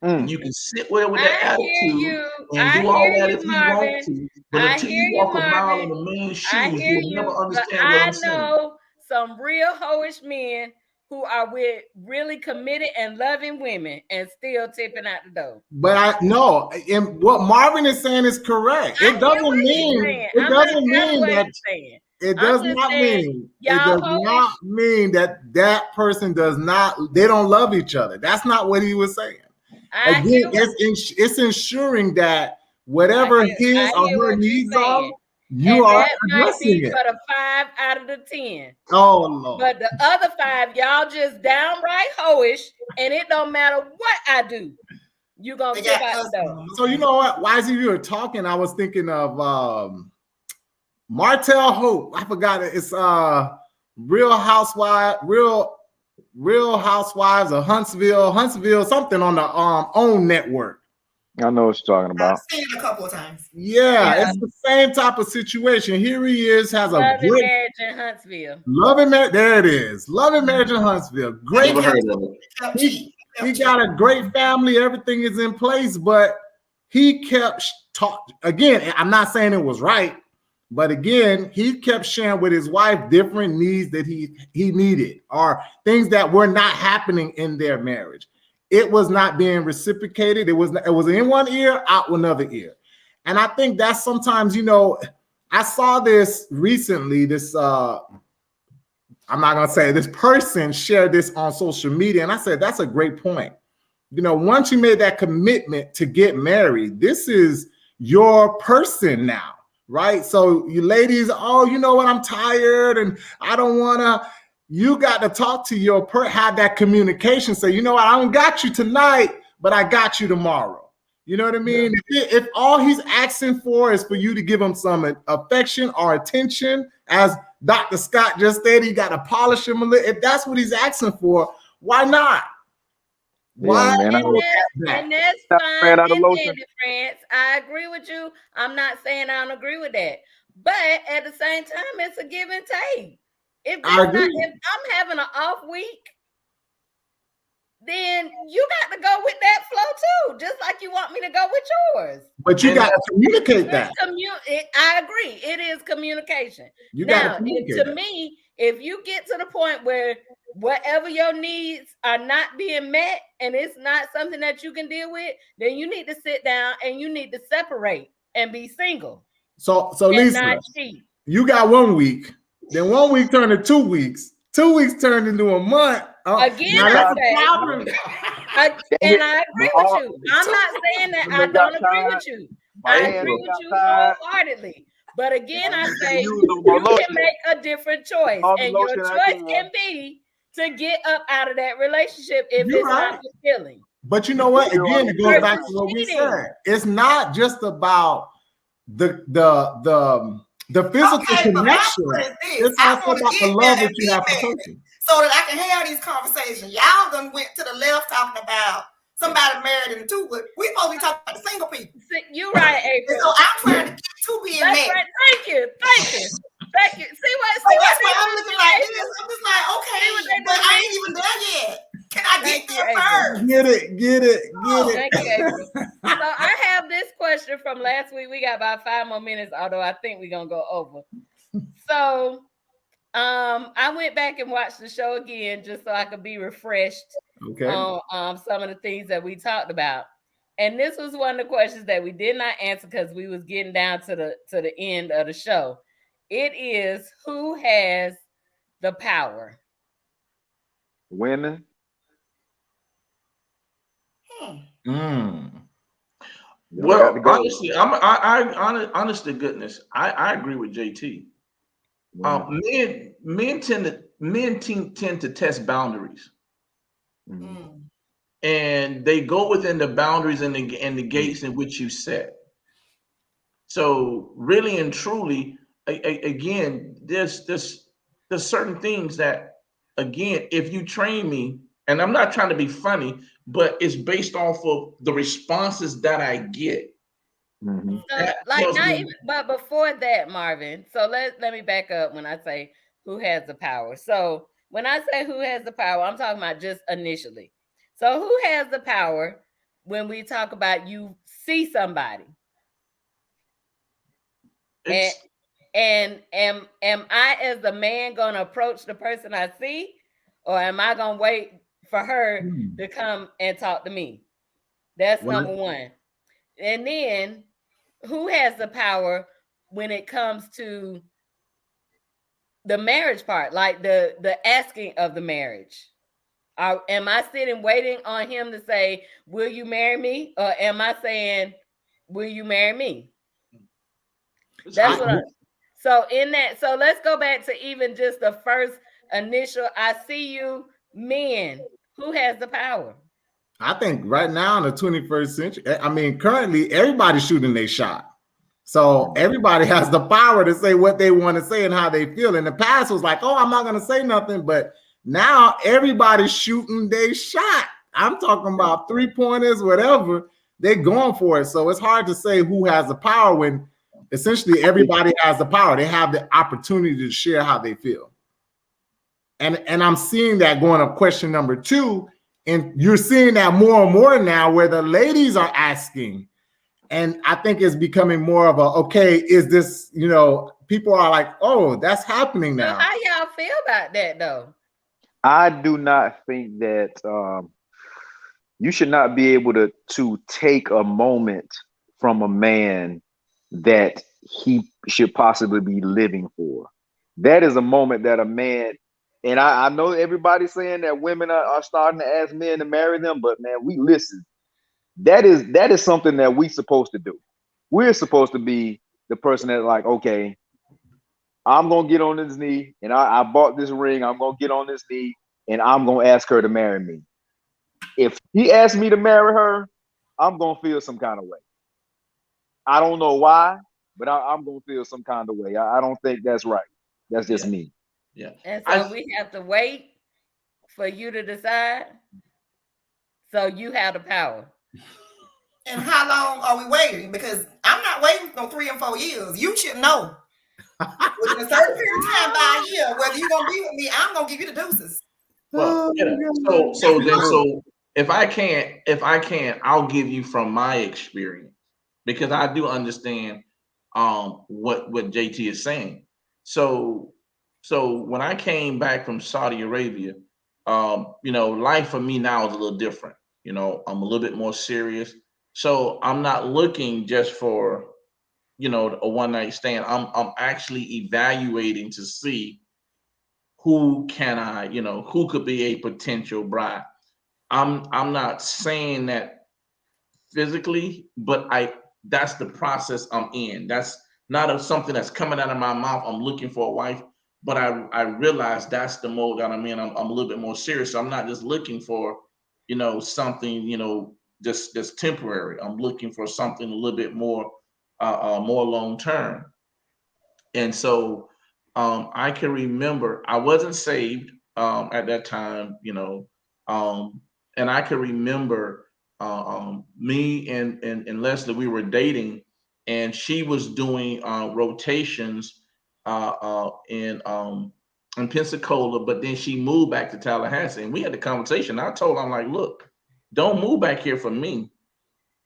And you can sit with that attitude and do all that if you want to. But until you walk a mile in a man's shoes, you'll never understand what I'm saying. I know some real hoish men who are with really committed and loving women and still tipping out the door. But I know, and what Marvin is saying is correct. It doesn't mean that person does not, they don't love each other. That's not what he was saying. Again, it's ensuring that whatever his or her needs are, you are addressing it. For the 5 out of the 10. Oh Lord. But the other 5, y'all just downright hoish, and it don't matter what I do. You gonna tip out the door. So you know what? Why is you were talking? I was thinking of Martell Hope. I forgot it. It's Real Housewives of Huntsville, something on the OWN network. I know what you're talking about. I've seen it a couple of times. Yeah, it's the same type of situation. Here he is, has a Love and Marriage in Huntsville. Love and Marriage. There it is. Love and Marriage in Huntsville. Great. He got a great family. Everything is in place, but he kept again. I'm not saying it was right, but again, he kept sharing with his wife different needs that he needed, or things that were not happening in their marriage. It was not being reciprocated. It was in one ear, out another ear. And I think that's sometimes, I saw this recently, I'm not going to say this person shared this on social media. And I said, that's a great point. Once you made that commitment to get married, this is your person now, right? So you ladies, you know what? I'm tired and I don't want to. You got to talk to have that communication. Say, you know what? I don't got you tonight, but I got you tomorrow. You know what I mean? Yeah. If all he's asking for is for you to give him some affection or attention, as Dr. Scott just stated, you got to polish him a little. If that's what he's asking for, why not? Why? And that's fine. France. I agree with you. I'm not saying I don't agree with that. But at the same time, it's a give and take. If I'm having an off week, then you got to go with that flow too, just like you want me to go with yours. But you got to communicate that. I agree. It is communication. You got to communicate. To me, if you get to the point where whatever your needs are not being met and it's not something that you can deal with, then you need to sit down and you need to separate and be single. So and Lisa, not cheat. you got 1 week, then 1 week turned to 2 weeks, 2 weeks turned into a month. Again, now that's I the say, problem. and I agree with you. I'm not saying that I don't agree with you. I agree with you wholeheartedly. But again, I say you can make a different choice, and your choice can be to get up out of that relationship if it's not fulfilling. But you know what? Again, it goes back to what we said. It's not just about the physical connection. It's also about the love that you have for person. So that I can have these conversations. Y'all done went to the left talking about somebody married in two, but we supposed to be talking about the single people. You're right, April. So I'm trying to get two being married. Right. Thank you. See what? So that's why I'm looking like this. I'm just like, okay, but I ain't even done yet. Can I get there first? Get it. Thank you, April. So I have this question from last week. We got about 5 more minutes, although I think we're gonna go over. So I went back and watched the show again just so I could be refreshed on some of the things that we talked about. And this was one of the questions that we did not answer because we was getting down to the end of the show. It is, who has the power? Women. Well, honestly, honest to goodness, I agree with JT. Men tend to test boundaries, and they go within the boundaries and the gates in which you set. So really and truly, again, there's certain things that, again, if you train me, and I'm not trying to be funny, but it's based off of the responses that I get. So, like, not even, but before that, Marvin. So let me back up when I say who has the power. So when I say who has the power, I'm talking about just initially. So who has the power when we talk about you see somebody? And am I as the man gonna approach the person I see, or am I gonna wait for her to come and talk to me? That's number one. And then who has the power when it comes to the marriage part, like the asking of the marriage? Am I sitting waiting on him to say, will you marry me? Or am I saying, will you marry me? That's what so in that, so let's go back to even just the first initial, I see you, men. Who has the power? I think right now in the 21st century, I mean, currently everybody's shooting their shot. So everybody has the power to say what they want to say and how they feel. In the past, it was like, oh, I'm not going to say nothing. But now everybody's shooting their shot. I'm talking about 3-pointers, whatever. They're going for it. So it's hard to say who has the power when essentially everybody has the power. They have the opportunity to share how they feel. And I'm seeing that going up question number 2. And you're seeing that more and more now where the ladies are asking. And I think it's becoming more of a, okay, is this, people are like, oh, that's happening now. So how y'all feel about that though? I do not think that you should not be able to take a moment from a man that he should possibly be living for. That is a moment that a man, and I know everybody's saying that women are starting to ask men to marry them, but man, we listen. That is something that we're supposed to do. We're supposed to be the person that like, okay, I'm gonna get on this knee, and I bought this ring. I'm gonna get on this knee, and I'm gonna ask her to marry me. If he asks me to marry her, I'm gonna feel some kind of way. I don't know why, but I'm gonna feel some kind of way. I don't think that's right. That's just me. Yeah. And so we have to wait for you to decide. So you have the power. And how long are we waiting? Because I'm not waiting for 3 and 4 years. You should know. Within a certain period of time, by a year, whether you're gonna be with me, I'm gonna give you the deuces. Well, so if I can, I'll give you from my experience, because I do understand what JT is saying. So when I came back from Saudi Arabia, life for me now is a little different. I'm a little bit more serious. So I'm not looking just for, a one night stand. I'm actually evaluating to see who can I, who could be a potential bride. I'm not saying that physically, but that's the process I'm in. That's not something that's coming out of my mouth. I'm looking for a wife, but I realize that's the mode that I'm in. I'm a little bit more serious. So I'm not just looking for, something, just temporary. I'm looking for something a little bit more long term. And so I can remember I wasn't saved at that time, and I can remember me and Leslie, we were dating, and she was doing rotations in Pensacola, but then she moved back to Tallahassee, and we had the conversation. I told her, I'm like, look, don't move back here for me,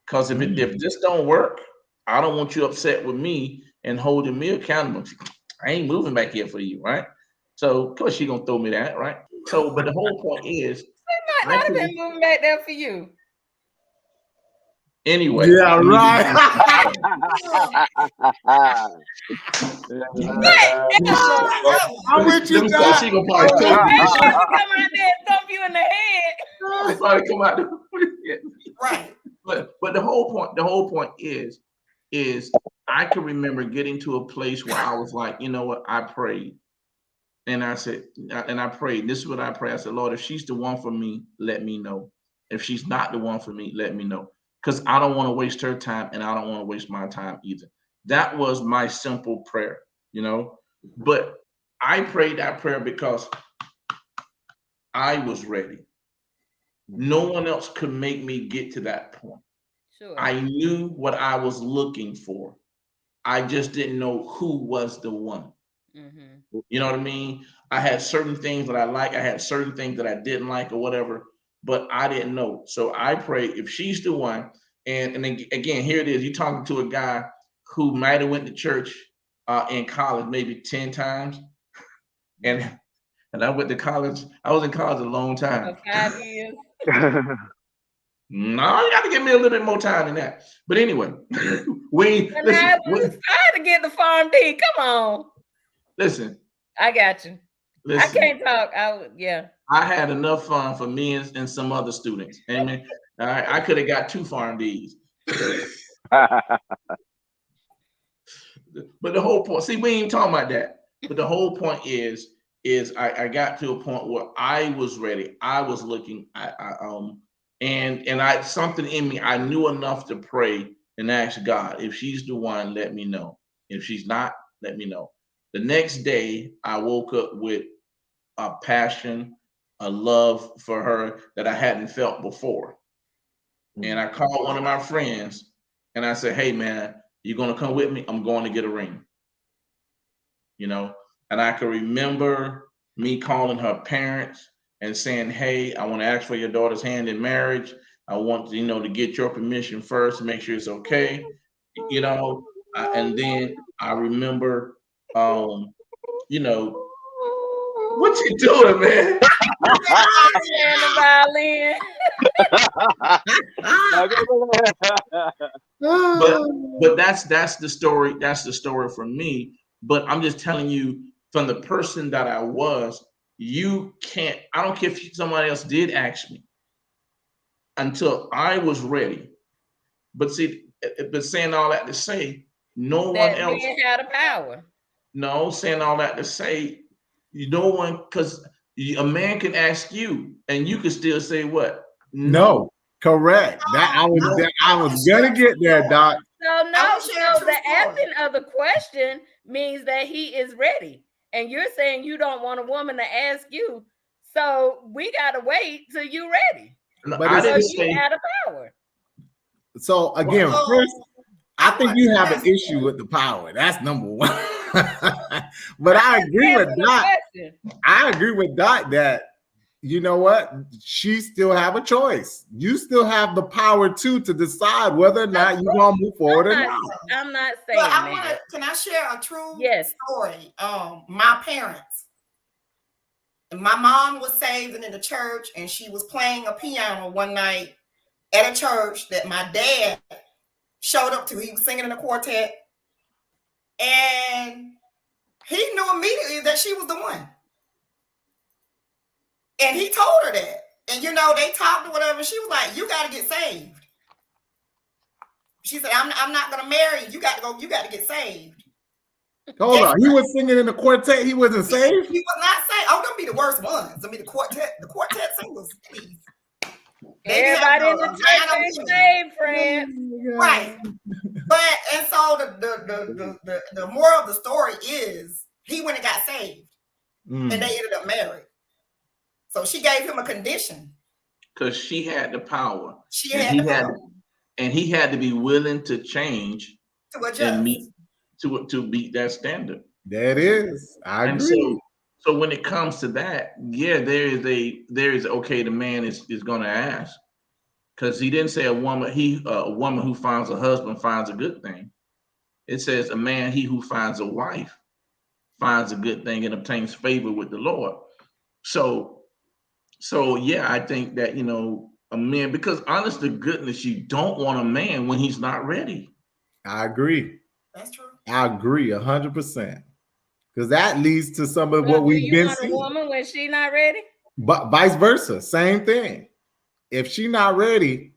because if this don't work, I don't want you upset with me and holding me accountable. I ain't moving back here for you, right? So of course she gonna throw me that, right? So, but the whole point is, They might not have been moving back there for you. Anyway. Yeah, right. I'm with you, Doc. She gonna probably come out there and thump you in the head. Probably come out there. Right. But the whole point is I can remember getting to a place where I was like, you know what, I prayed. And I said, and I prayed. This is what I pray. I said, Lord, if she's the one for me, let me know. If she's not the one for me, let me know. Because I don't want to waste her time, and I don't want to waste my time either. That was my simple prayer, But I prayed that prayer because I was ready. No one else could make me get to that point. Sure. I knew what I was looking for. I just didn't know who was the one. Mm-hmm. You know what I mean? I had certain things that I like. I had certain things that I didn't like or whatever, but I didn't know. So I prayed, if she's the one, and again, here it is. You're talking to a guy who might have went to church in college maybe 10 times. And I went to college. I was in college a long time. 5 years. No, you got to give me a little bit more time than that. But anyway, we was trying to get the farm D. Come on. Listen. I got you. Listen, I can't talk. I had enough fun for me and some other students. Amen. All right, I could have got 2 farm Ds. But the whole point, see, we ain't talking about that. But the whole point is I got to a point where I was ready. I was looking. And I something in me, I knew enough to pray and ask God, if she's the one, let me know. If she's not, let me know. The next day, I woke up with a passion, a love for her that I hadn't felt before. And I called one of my friends and I said, hey, man, you going to come with me? I'm going to get a ring. And I can remember me calling her parents and saying, hey, I want to ask for your daughter's hand in marriage. I want, to get your permission first, make sure it's okay. And then I remember, what you doing, man? Playing the violin. But that's the story. That's the story for me. But I'm just telling you, from the person that I was, you can't. I don't care if somebody else did ask me until I was ready. But see, but saying all that to say, no one else had a power. No, saying all that to say, no one, because a man can ask you, and you can still say what? No, correct. I was gonna get there, Doc. So the asking of the question means that he is ready, and you're saying you don't want a woman to ask you. So we gotta wait till you're ready. But I didn't say out of power. So again, first, I think you have an issue with the power. That's number one. But I agree with Doc. I agree with Doc that, you know what, she still have a choice. You still have the power to decide whether or not you're gonna move forward or not. I'm not saying that. Can I share a true story? My parents. My mom was saved and in the church, and she was playing a piano one night at a church that my dad showed up to. He was singing in a quartet, and he knew immediately that she was the one. And he told her that. And they talked or whatever. She was like, "You got to get saved." She said, I'm not gonna marry you. You got to go, you got to get saved. Hold on. He was singing in the quartet. He wasn't saved? He was not saved. Oh, them be the worst ones. I mean the quartet singles, please. Everybody in the church ain't saved, friends. Right. But and so the moral of the story is he went and got saved. And they ended up married. So she gave him a condition. Because she had the power. She had the power. And he had to be willing to change to adjust and meet to beat that standard. That is, I agree. So when it comes to that, yeah, there is okay. The man is going to ask, because he didn't say a woman who finds a husband finds a good thing. It says a man he who finds a wife finds a good thing and obtains favor with the Lord. So yeah, I think that a man, because honest to goodness, you don't want a man when he's not ready. I agree. That's true. I agree 100%. Because that leads to some of what we've been seeing. You want a woman when she's not ready? But vice versa, same thing. If she's not ready,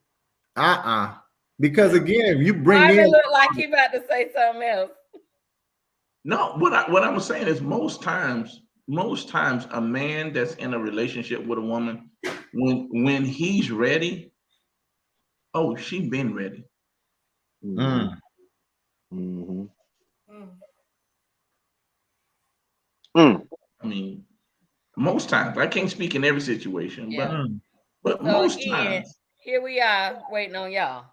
because again, if you bring in, look like you about to say something else. No, what I'm saying is most times a man that's in a relationship with a woman, when he's ready, oh, she been ready. I mean, most times, I can't speak in every situation, but so most times. Here we are waiting on y'all.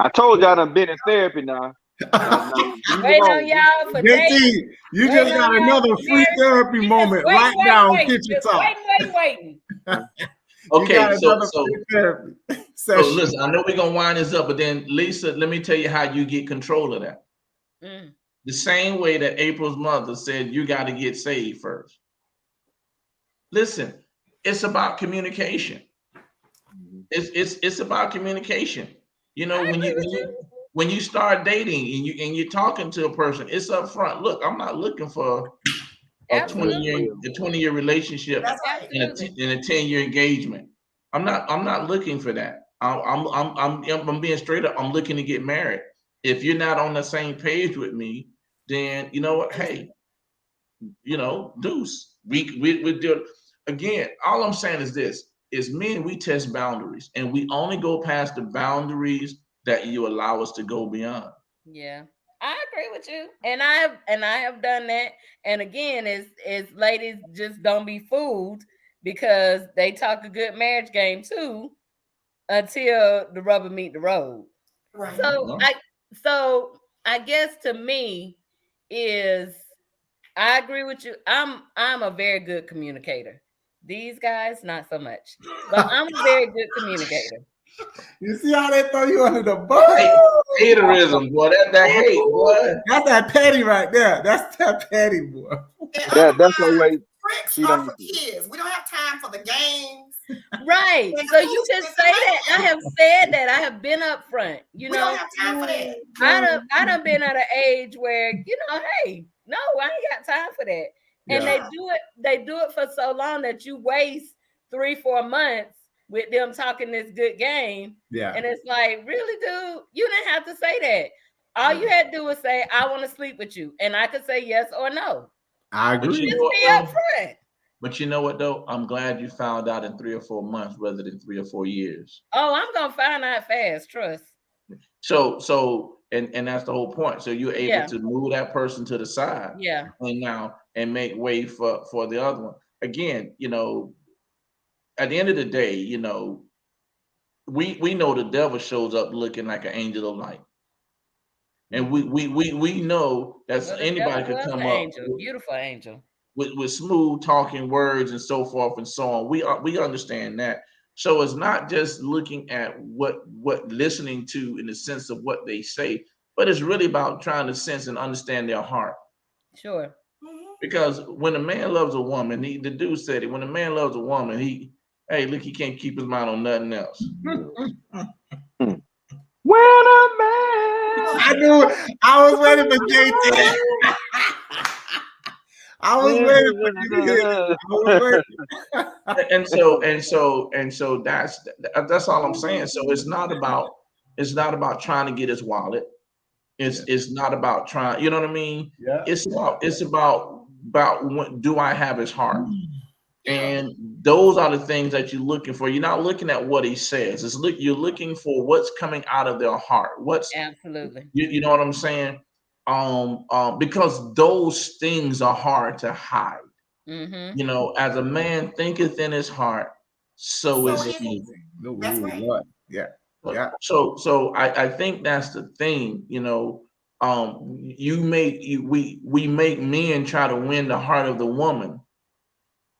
I told y'all I've been in therapy now. Waiting on y'all for JT, you just got another free therapy moment right now on Kitchen Talk. Waiting. Okay, so listen, I know we're gonna wind this up, but then Lisa, let me tell you how you get control of that. The same way that April's mother said you got to get saved first. Listen, it's about communication. It's about communication. When you start dating and you're talking to a person, it's up front. Look, I'm not looking for a 20-year relationship and a 10-year engagement. I'm not looking for that. I'm being straight up. I'm looking to get married. If you're not on the same page with me, then you know what? Hey, deuce. We do. Again, all I'm saying is this: is men, we test boundaries, and we only go past the boundaries that you allow us to go beyond. Yeah, I agree with you, and I have done that. And again, is ladies, just don't be fooled, because they talk a good marriage game too until the rubber meet the road. Right. So I guess to me is, I agree with you. I'm a very good communicator. These guys, not so much, but I'm a very good communicator. You see how they throw you under the bus? Haterism, boy. That hate, boy. That's that petty right there. That's that petty, boy. That's the way. Tricks are for kids. We don't have time for the games. Right. So you can say that. I have said that. I have been up front. We don't have time for that. I done been at an age where, hey, no, I ain't got time for that. And they do it for so long that you waste 3-4 months with them talking this good game. Yeah. And it's like, really, dude, you didn't have to say that. All you had to do was say, I want to sleep with you. And I could say yes or no. I agree. Just be up front. But you know what, though? I'm glad you found out in 3 or 4 months rather than 3 or 4 years. Oh, I'm going to find out fast. Trust. So, and that's the whole point. So you're able to move that person to the side. Yeah. And make way for the other one. Again, at the end of the day, we know the devil shows up looking like an angel of light. And we know that anybody could come up, beautiful angel, with smooth talking words and so forth and so on. We understand that. So it's not just looking at what listening to in the sense of what they say, but it's really about trying to sense and understand their heart. Sure. Because when a man loves a woman, the dude said it. When a man loves a woman, he can't keep his mind on nothing else. When a man, I knew. I was waiting for JT. I was waiting for you. And so that's all I'm saying. So it's not about trying to get his wallet. It's not about trying. You know what I mean? Yeah. It's about what, do I have his heart? And those are the things that you're looking for. You're not looking at what he says. You're looking for what's coming out of their heart. Absolutely. You know what I'm saying? Because those things are hard to hide. Mm-hmm. You know, as a man thinketh in his heart, so is he. That's right. Yeah. So I think that's the thing. You know, we make men try to win the heart of the woman,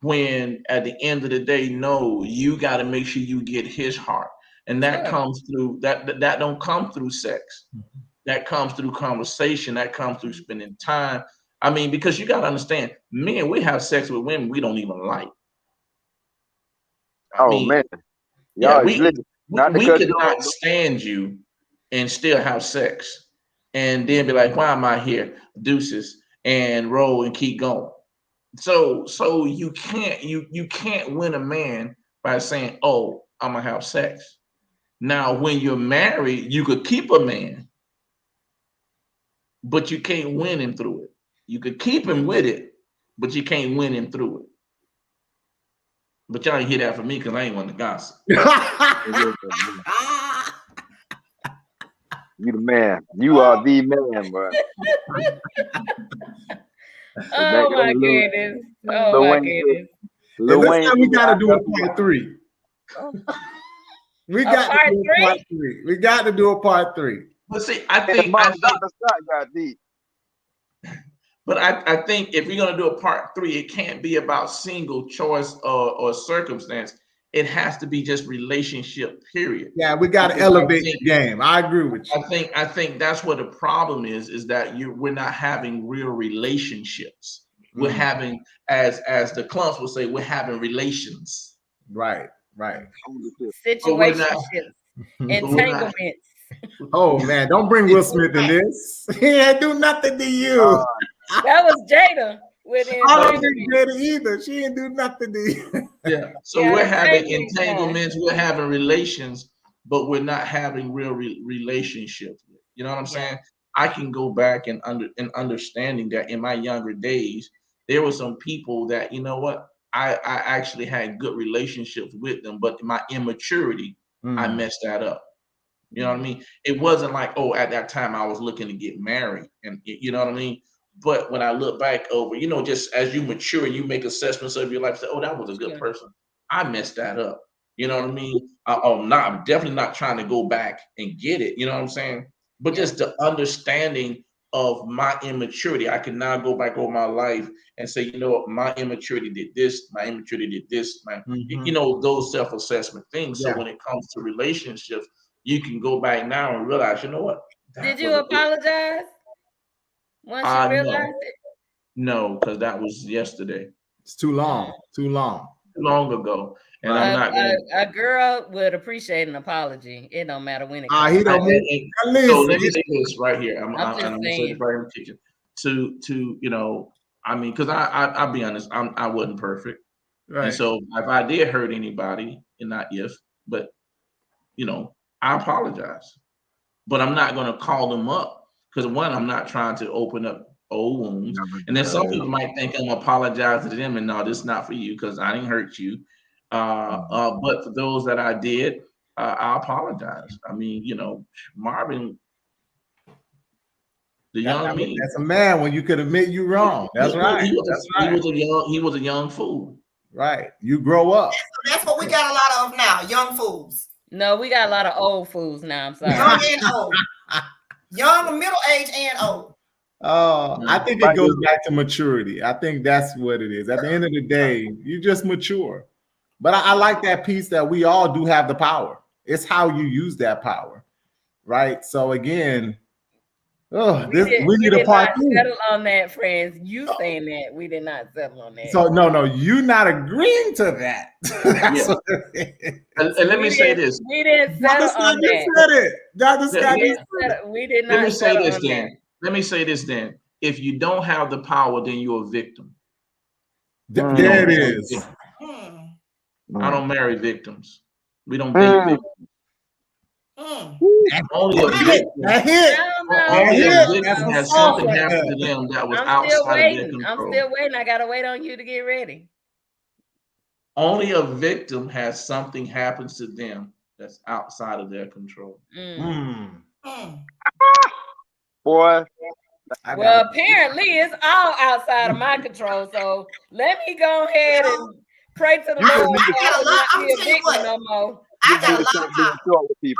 when at the end of the day, no, you got to make sure you get his heart, and that comes through that don't come through sex. That comes through conversation. That comes through spending time. I mean, because you got to understand, men, we have sex with women we don't even like. man, yeah, y'all, we could could not stand you and still have sex, and then be like, why am I here? Deuces, and roll and keep going. So you can't win a man by saying, oh, I'm gonna have sex. Now, when you're married, you could keep a man, but you can't win him through it. You could keep him with it, but you can't win him through it. But y'all ain't hear that from me because I ain't want to gossip. You the man. You are the man, bro. Oh my goodness. Oh my goodness. Looks like we gotta do a part 3. We got to do a part 3. We got to do a part 3. But see, I think got deep. But I think if you're gonna do a part 3, it can't be about single choice or circumstance. It has to be just relationship, period. Yeah, we got to elevate the game. I agree with you. I think that's what the problem is that we're not having real relationships. We're having, as the clumps will say, we're having relations. Right. Situationships, entanglements. Oh man, don't bring Will Smith in this. He ain't do nothing to you. That was Jada with it. I don't think Jada either. She didn't do nothing to you. Yeah. So we're having entanglements, we're having relations, but we're not having real relationships. You know what I'm saying? I can go back and understanding that in my younger days, there were some people that, you know what, I actually had good relationships with them, but my immaturity, I messed that up. You know what I mean? It wasn't like, oh, at that time I was looking to get married, and you know what I mean? But when I look back over, you know, just as you mature and you make assessments of your life, say, oh, that was a good person. I messed that up. You know what I mean? I'm definitely not trying to go back and get it. You know what I'm saying? But just the understanding of my immaturity, I can now go back over my life and say, you know what, my immaturity did this, my immaturity did this, you know, those self-assessment things. So when it comes to relationships, you can go back now and realize, you know what? Did you apologize once you realized it? No, because that was yesterday. It's too long ago. And I'm not a girl would appreciate an apology. It don't matter when it comes. So let me say this right here. I'm gonna say this right in the kitchen. To you know, I mean, because I'll be honest, I wasn't perfect. Right. And so if I did hurt anybody, and not if, but you know, I apologize. But I'm not gonna call them up because one, I'm not trying to open up old wounds. And then some people might think I'm apologizing to them, and no, this is not for you because I didn't hurt you. But for those that I did, I apologize. I mean, you know, Marvin, the young me. That's a man when you could admit you wrong. That's right. He was a young fool. Right. You grow up. That's what we got a lot of now, young fools. No, we got a lot of old fools now. I'm sorry. Young and old. Young, middle age, and old. Oh, I think it goes back to maturity. I think that's what it is. At the end of the day, you just mature. But I like that piece that we all do have the power. It's how you use that power, right? So again, Oh, We we need a did part not 2. settle on that, friends. You saying that we did not settle on that. So no, you not agreeing to that. That's Yeah. And let me say this. We didn't settle on that. Said it. Dr. Scott, We did Let not me say settle this on then. that. Let me say this then. If you don't have the power, then you're a victim. There it is. I don't marry victims. We don't date victims. Only a victim. Only a victim has something happen to them that was outside of their control. I'm still waiting. I gotta wait on you to get ready. Only a victim has something happens to them that's outside of their control. Boy. Well, apparently it's all outside of my control. So let me go ahead and pray to the Lord. I'm gonna tell you what. No more. I got a lot of power.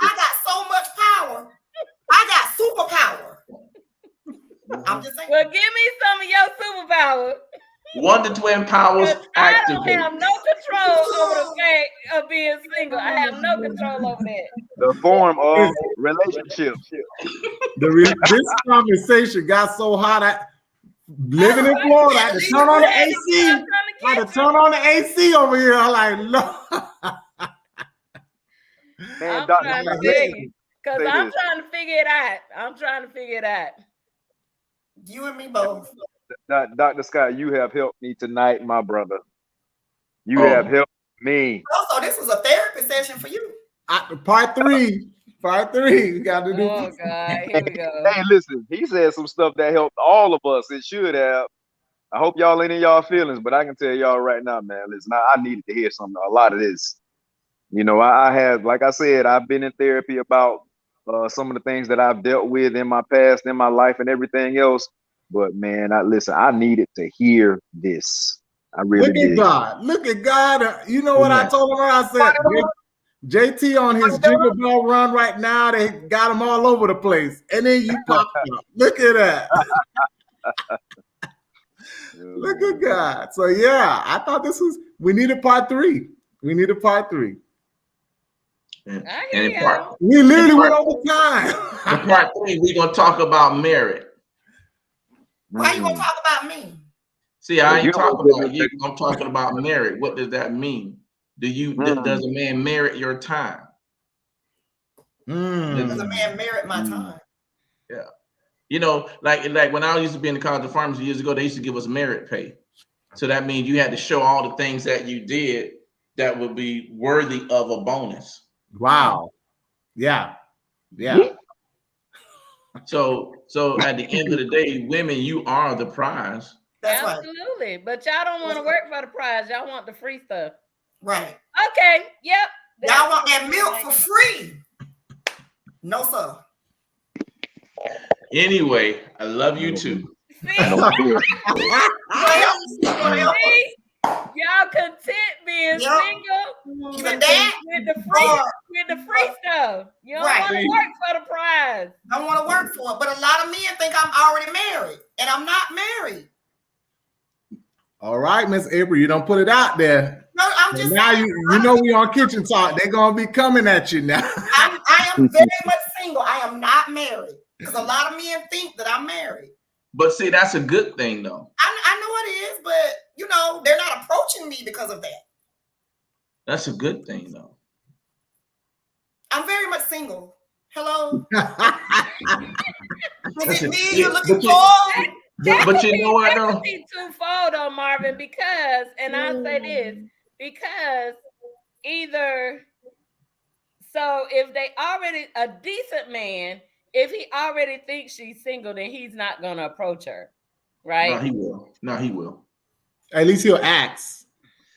I got so much power. I got superpower. I'm just saying. Well, give me some of your superpower. Wonder Twin powers activate. I don't have no control over the fact of being single. I have no control over that. The form of relationship. This conversation got so hot. Living in Florida, I had to turn on the AC. I had to turn on the AC over here. I'm like, no. Man, I'm trying to tell you, because I'm trying to figure it out. You and me both. Dr. Scott, you have helped me tonight, my brother. You have helped me. Also, this was a therapy session for you. Part 3. We got to do. Oh God, here we go. Hey, listen, he said some stuff that helped all of us. It should have. I hope y'all ain't in y'all feelings, but I can tell y'all right now, man. Listen, I needed to hear a lot of this. You know, I have, like I said, I've been in therapy about some of the things that I've dealt with in my past, in my life, and everything else. But man, I needed to hear this. I really did. Look at God. You know what I told him? I said, JT on his Jingle Bell run right now. They got him all over the place, and then you popped up. Look at that. Look at God. So yeah, I thought we needed part 3. We needed part 3. And we literally went over time. In part 3, we're gonna talk about Merritt. Why you gonna talk about me? See, I ain't talking about you. I'm talking about Merritt. What does that mean? Does a man merit your time? Does a man merit my time? Yeah. You know, like when I used to be in the College of Pharmacy years ago, they used to give us merit pay. So that means you had to show all the things that you did that would be worthy of a bonus. Wow. Yeah. So at the end of the day, women, you are the prize. That's absolutely. Right. But y'all don't want to work for the prize. Y'all want the free stuff. Right. Okay. Yep. Y'all want that milk for free. No, sir. Anyway, I love you too. Y'all content being single with the free stuff. You don't want to work for the prize. Don't want to work for it. But a lot of men think I'm already married, and I'm not married. All right, Miss April, you don't put it out there. No, I'm just now saying, you know we on Kitchen Talk. They're gonna be coming at you now. I am very much single. I am not married. Because a lot of men think that I'm married. But see, that's a good thing, though. I know it is, but you know, they're not approaching me because of that. That's a good thing, though. I'm very much single. Hello. Is it me you're looking for? But you know what, though? Twofold though, Marvin, because, and I'll say this, because either, so if they already, a decent man, if he already thinks she's single, then he's not going to approach her, right? No, he will. At least he'll ask.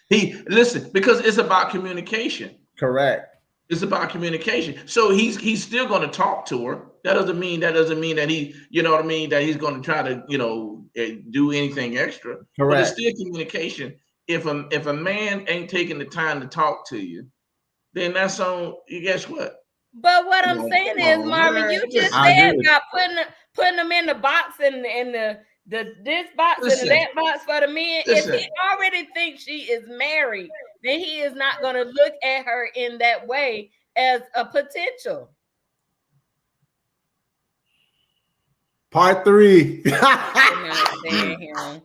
Listen, because it's about communication. Correct. It's about communication. So he's still going to talk to her. That doesn't mean that he, you know what I mean, that he's going to try to, you know, do anything extra. Correct. But it's still communication. If a man ain't taking the time to talk to you, then that's on. Guess what? But what I'm saying is, Marvin, you just said about putting them in the box and the this box and that box for the men. If he already thinks she is married, then he is not going to look at her in that way as a potential. Part 3. Cannot stand him.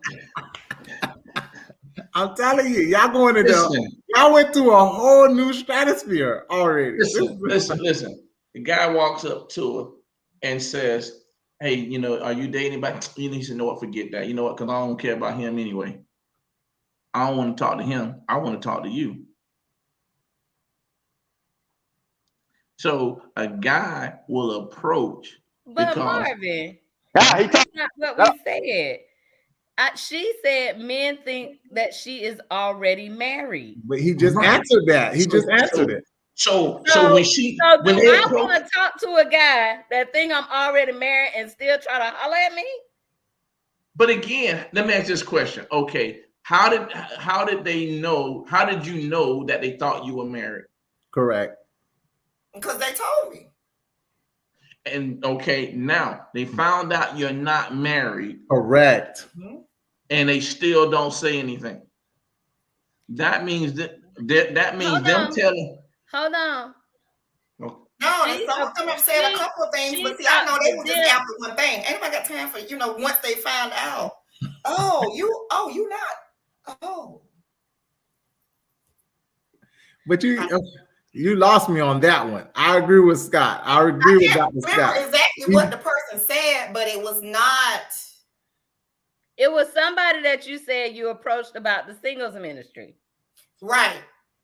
I'm telling you, y'all going into Listen. y'all went to a whole new stratosphere already. Listen. The guy walks up to her and says, "Hey, you know, are you dating anybody?" You need to know what, forget that. You know what? Because I don't care about him anyway. I don't want to talk to him. I want to talk to you. So a guy will approach But because Marvin, He that's not what we said. She said men think that she is already married. But he just Right. answered that. He just answered it. So So when do they I approach, want to talk to a guy that think I'm already married and still try to holler at me? but again, let me ask this question. Okay, how did they know? How did you know that they thought you were married? Correct. Because they told me. And okay, now they found out you're not married. Correct. And they still don't say anything. That means that means Hold them on. telling. Hold on. Oh, No, and some of them have said a couple of things, but see, I know they were just after one thing. Ain't nobody got time for, once they found out, you not. Oh. But you lost me on that one. I agree with Scott. I agree with Dr. Scott. Remember exactly what the person said, but it was not. It was somebody that you said you approached about the singles ministry. Right.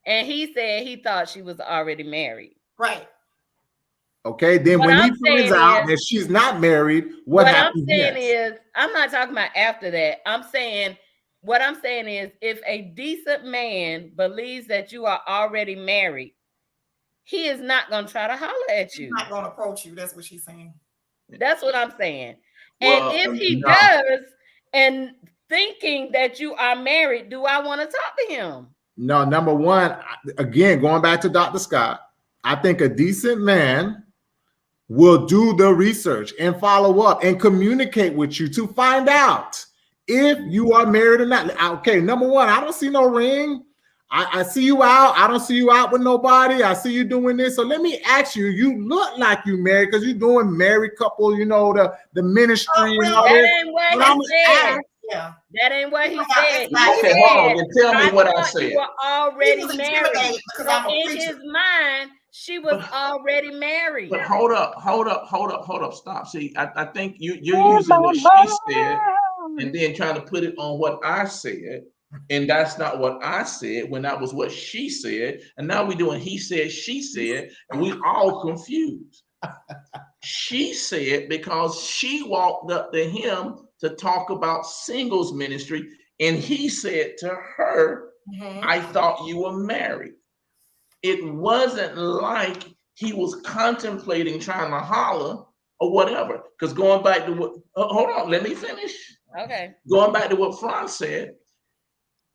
And he said he thought she was already married. Right. Okay, then when he finds out that she's not married, what happens next? I'm saying is, I'm not talking about after that. What I'm saying is, if a decent man believes that you are already married, he is not going to try to holler at you. He's not going to approach you. That's what she's saying. That's what I'm saying. Well, and if he does, and thinking that you are married, do I want to talk to him? No, number one, again, going back to Dr. Scott, I think a decent man will do the research and follow up and communicate with you to find out if you are married or not. Okay, number one, I don't see no ring. I see you out. I don't see you out with nobody. I see you doing this. So let me ask you, you look like you married because you're doing married couple, the ministry and all that this. ain't what he said. Yeah. That ain't what he said. Okay, hold on. Then tell me what I said. You were already married. Because I'm a in his mind, she was already married. But hold up. Stop. See, I think you're using what she said and then trying to put it on what I said. And that's not what I said when that was what she said. And now we're doing he said, she said, and we all confused. She said because she walked up to him to talk about singles ministry, and he said to her, I thought you were married. It wasn't like he was contemplating trying to holler or whatever. Because going back to what, hold on, let me finish. Okay. Going back to what Franz said,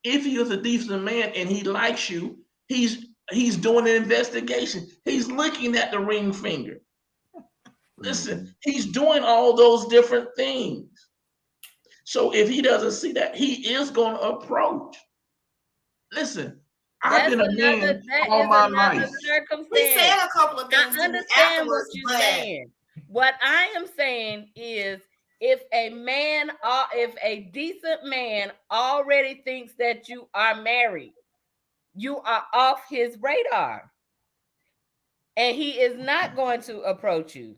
if he is a decent man and he likes you, he's doing an investigation. He's looking at the ring finger. Listen, he's doing all those different things. So if he doesn't see that, he is going to approach. Listen, I've been a man all my life. We said a couple of things. I understand what you're saying. What I am saying is, if a decent man already thinks that you are married, you are off his radar. And he is not going to approach you.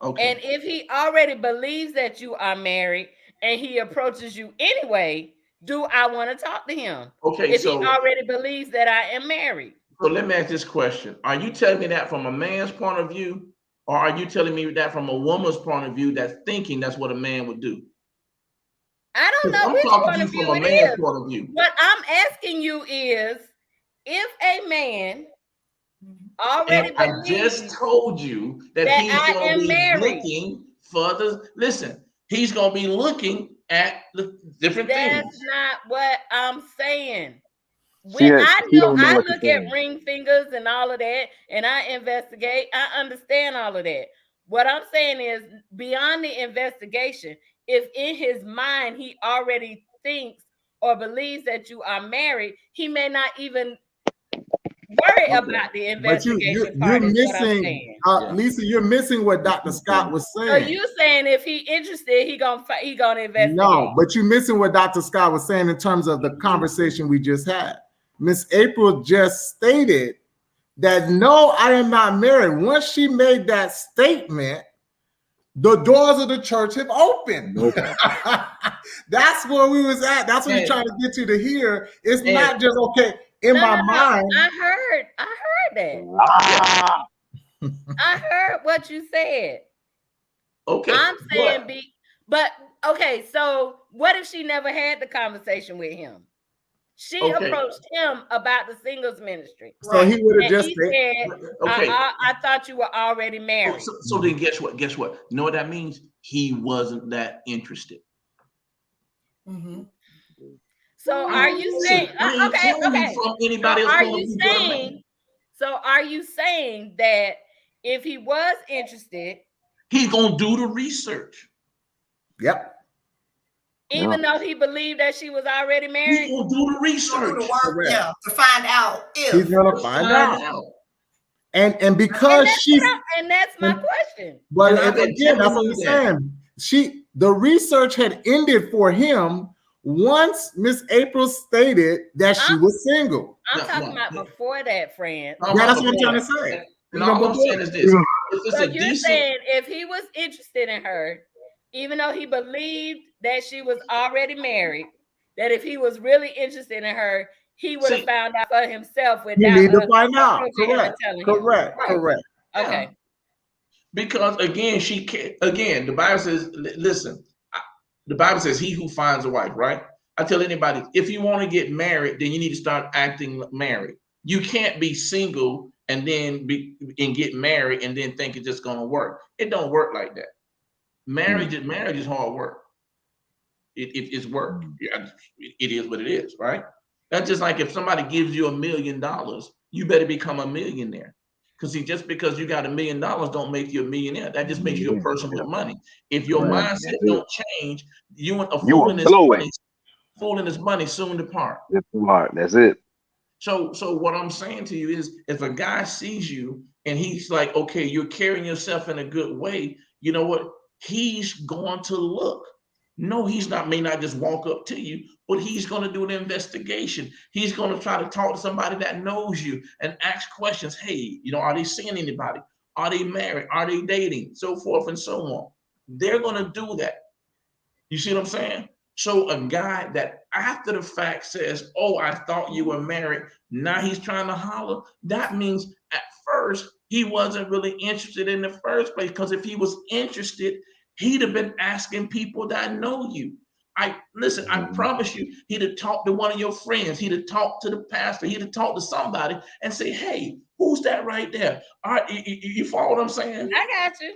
Okay. And if he already believes that you are married and he approaches you anyway, do I want to talk to him? Okay, if he already believes that I am married. So let me ask this question. Are you telling me that from a man's point of view? Or are you telling me that from a woman's point of view that's thinking that's what a man would do? I don't know which point of view it is. What I'm asking you is, if a man already believes, I just told you that he's going to be looking for the, listen, he's going to be looking at the different things. That's not what I'm saying. I look at ring fingers and all of that, and I investigate. I understand all of that. What I'm saying is, beyond the investigation, if in his mind he already thinks or believes that you are married, he may not even worry about the But investigation you're part is what I'm missing, saying. Lisa. You're missing what Dr. Scott was So saying. you saying if he interested, he gonna investigate? No, but you're missing what Dr. Scott was saying in terms of the conversation we just had. Miss April just stated that no, I am not married. Once she made that statement, the doors of the church have opened. That's where we was at. That's what we're trying to get you to hear. It's not just okay in my mind. I heard that. I heard what you said. Okay. I'm saying but okay, so what if she never had the conversation with him? She approached him about the singles ministry. So he would have just said, I thought you were already married. So then guess what? Guess what? You know what that means? He wasn't that interested. Mm-hmm. So are you saying okay. From anybody else are you saying that if he was interested, he's gonna do the research? Yep. Even though he believed that she was already married, he's gonna do the research. To find out if he's gonna find out. And because that's my question. But again, that's what I'm saying. The research had ended for him once Miss April stated that she was single. I'm talking about before that, friend. That's what I'm trying to say. All I'm saying is this. So you're saying if he was interested in her, even though he believed that she was already married, that if he was really interested in her, he would have found out for himself without he need to find out. Correct. Okay. Yeah. Because again, the Bible says, listen, the Bible says he who finds a wife, right? I tell anybody, if you want to get married, then you need to start acting married. You can't be single and then get married and then think it's just gonna work. It don't work like that. Marriage is hard work. It's work. It is what it is, right? That's just like if somebody gives you $1 million, you better become a millionaire. Because just because you got $1 million don't make you a millionaire. That just makes you a person with money. If your mindset don't change, you a fool in this money soon depart. That's it. So what I'm saying to you is, if a guy sees you and he's like, okay, you're carrying yourself in a good way, you know what? He's going to look. No, he's not, may not just walk up to you, but he's going to do an investigation. He's going to try to talk to somebody that knows you and ask questions. Hey, are they seeing anybody? Are they married? Are they dating? So forth and so on. They're going to do that. You see what I'm saying? So a guy that after the fact says, oh, I thought you were married, now he's trying to holler. That means at first he wasn't really interested in the first place, because if he was interested, he'd have been asking people that know you. I promise you, he'd have talked to one of your friends. He'd have talked to the pastor. He'd have talked to somebody and say, hey, who's that right there? All right, you follow what I'm saying? I got you.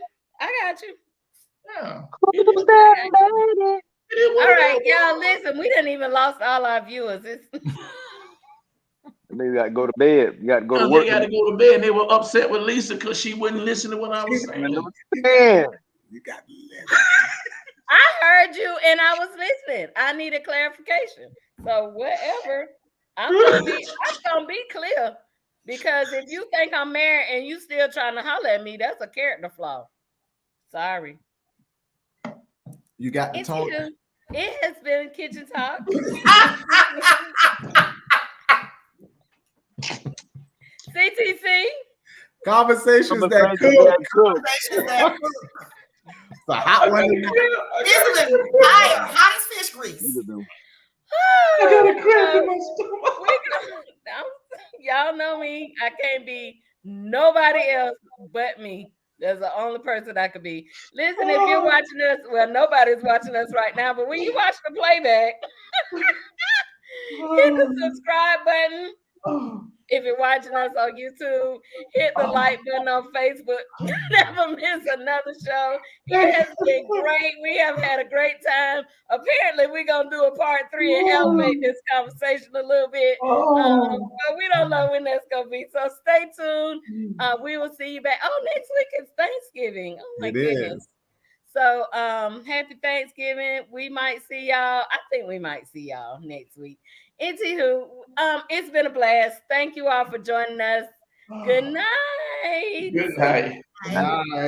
Yeah. Who's that lady? All right, y'all, listen, we didn't even lost all our viewers. They got to go to bed. You got to go to work. They got to go to bed, and they were upset with Lisa because she wouldn't listen to what I was saying. You got to listen. I heard you and I was listening. I needed clarification. So whatever, I'm gonna be clear, because if you think I'm married and you still trying to holler at me, that's a character flaw. Sorry. You got the tone. It has been Kitchen Talk. CTC. Conversations that cook. It's a hot one. This is hot as fish grease. I got a cramp in my stomach. Y'all know me. I can't be nobody else but me. That's the only person I could be. Listen, if you're watching us, well, nobody's watching us right now, but when you watch the playback, hit the subscribe button. If you're watching us on YouTube, hit the like button on Facebook. Never miss another show. It has been great. We have had a great time. Apparently, we're going to do a part 3 and elevate this conversation a little bit. But we don't know when that's going to be. So stay tuned. We will see you back. Oh, next week is Thanksgiving. Oh, my goodness. So happy Thanksgiving. We might see y'all. I think we might see y'all next week. Anywho, it's been a blast. Thank you all for joining us. Good night. Good night. Right.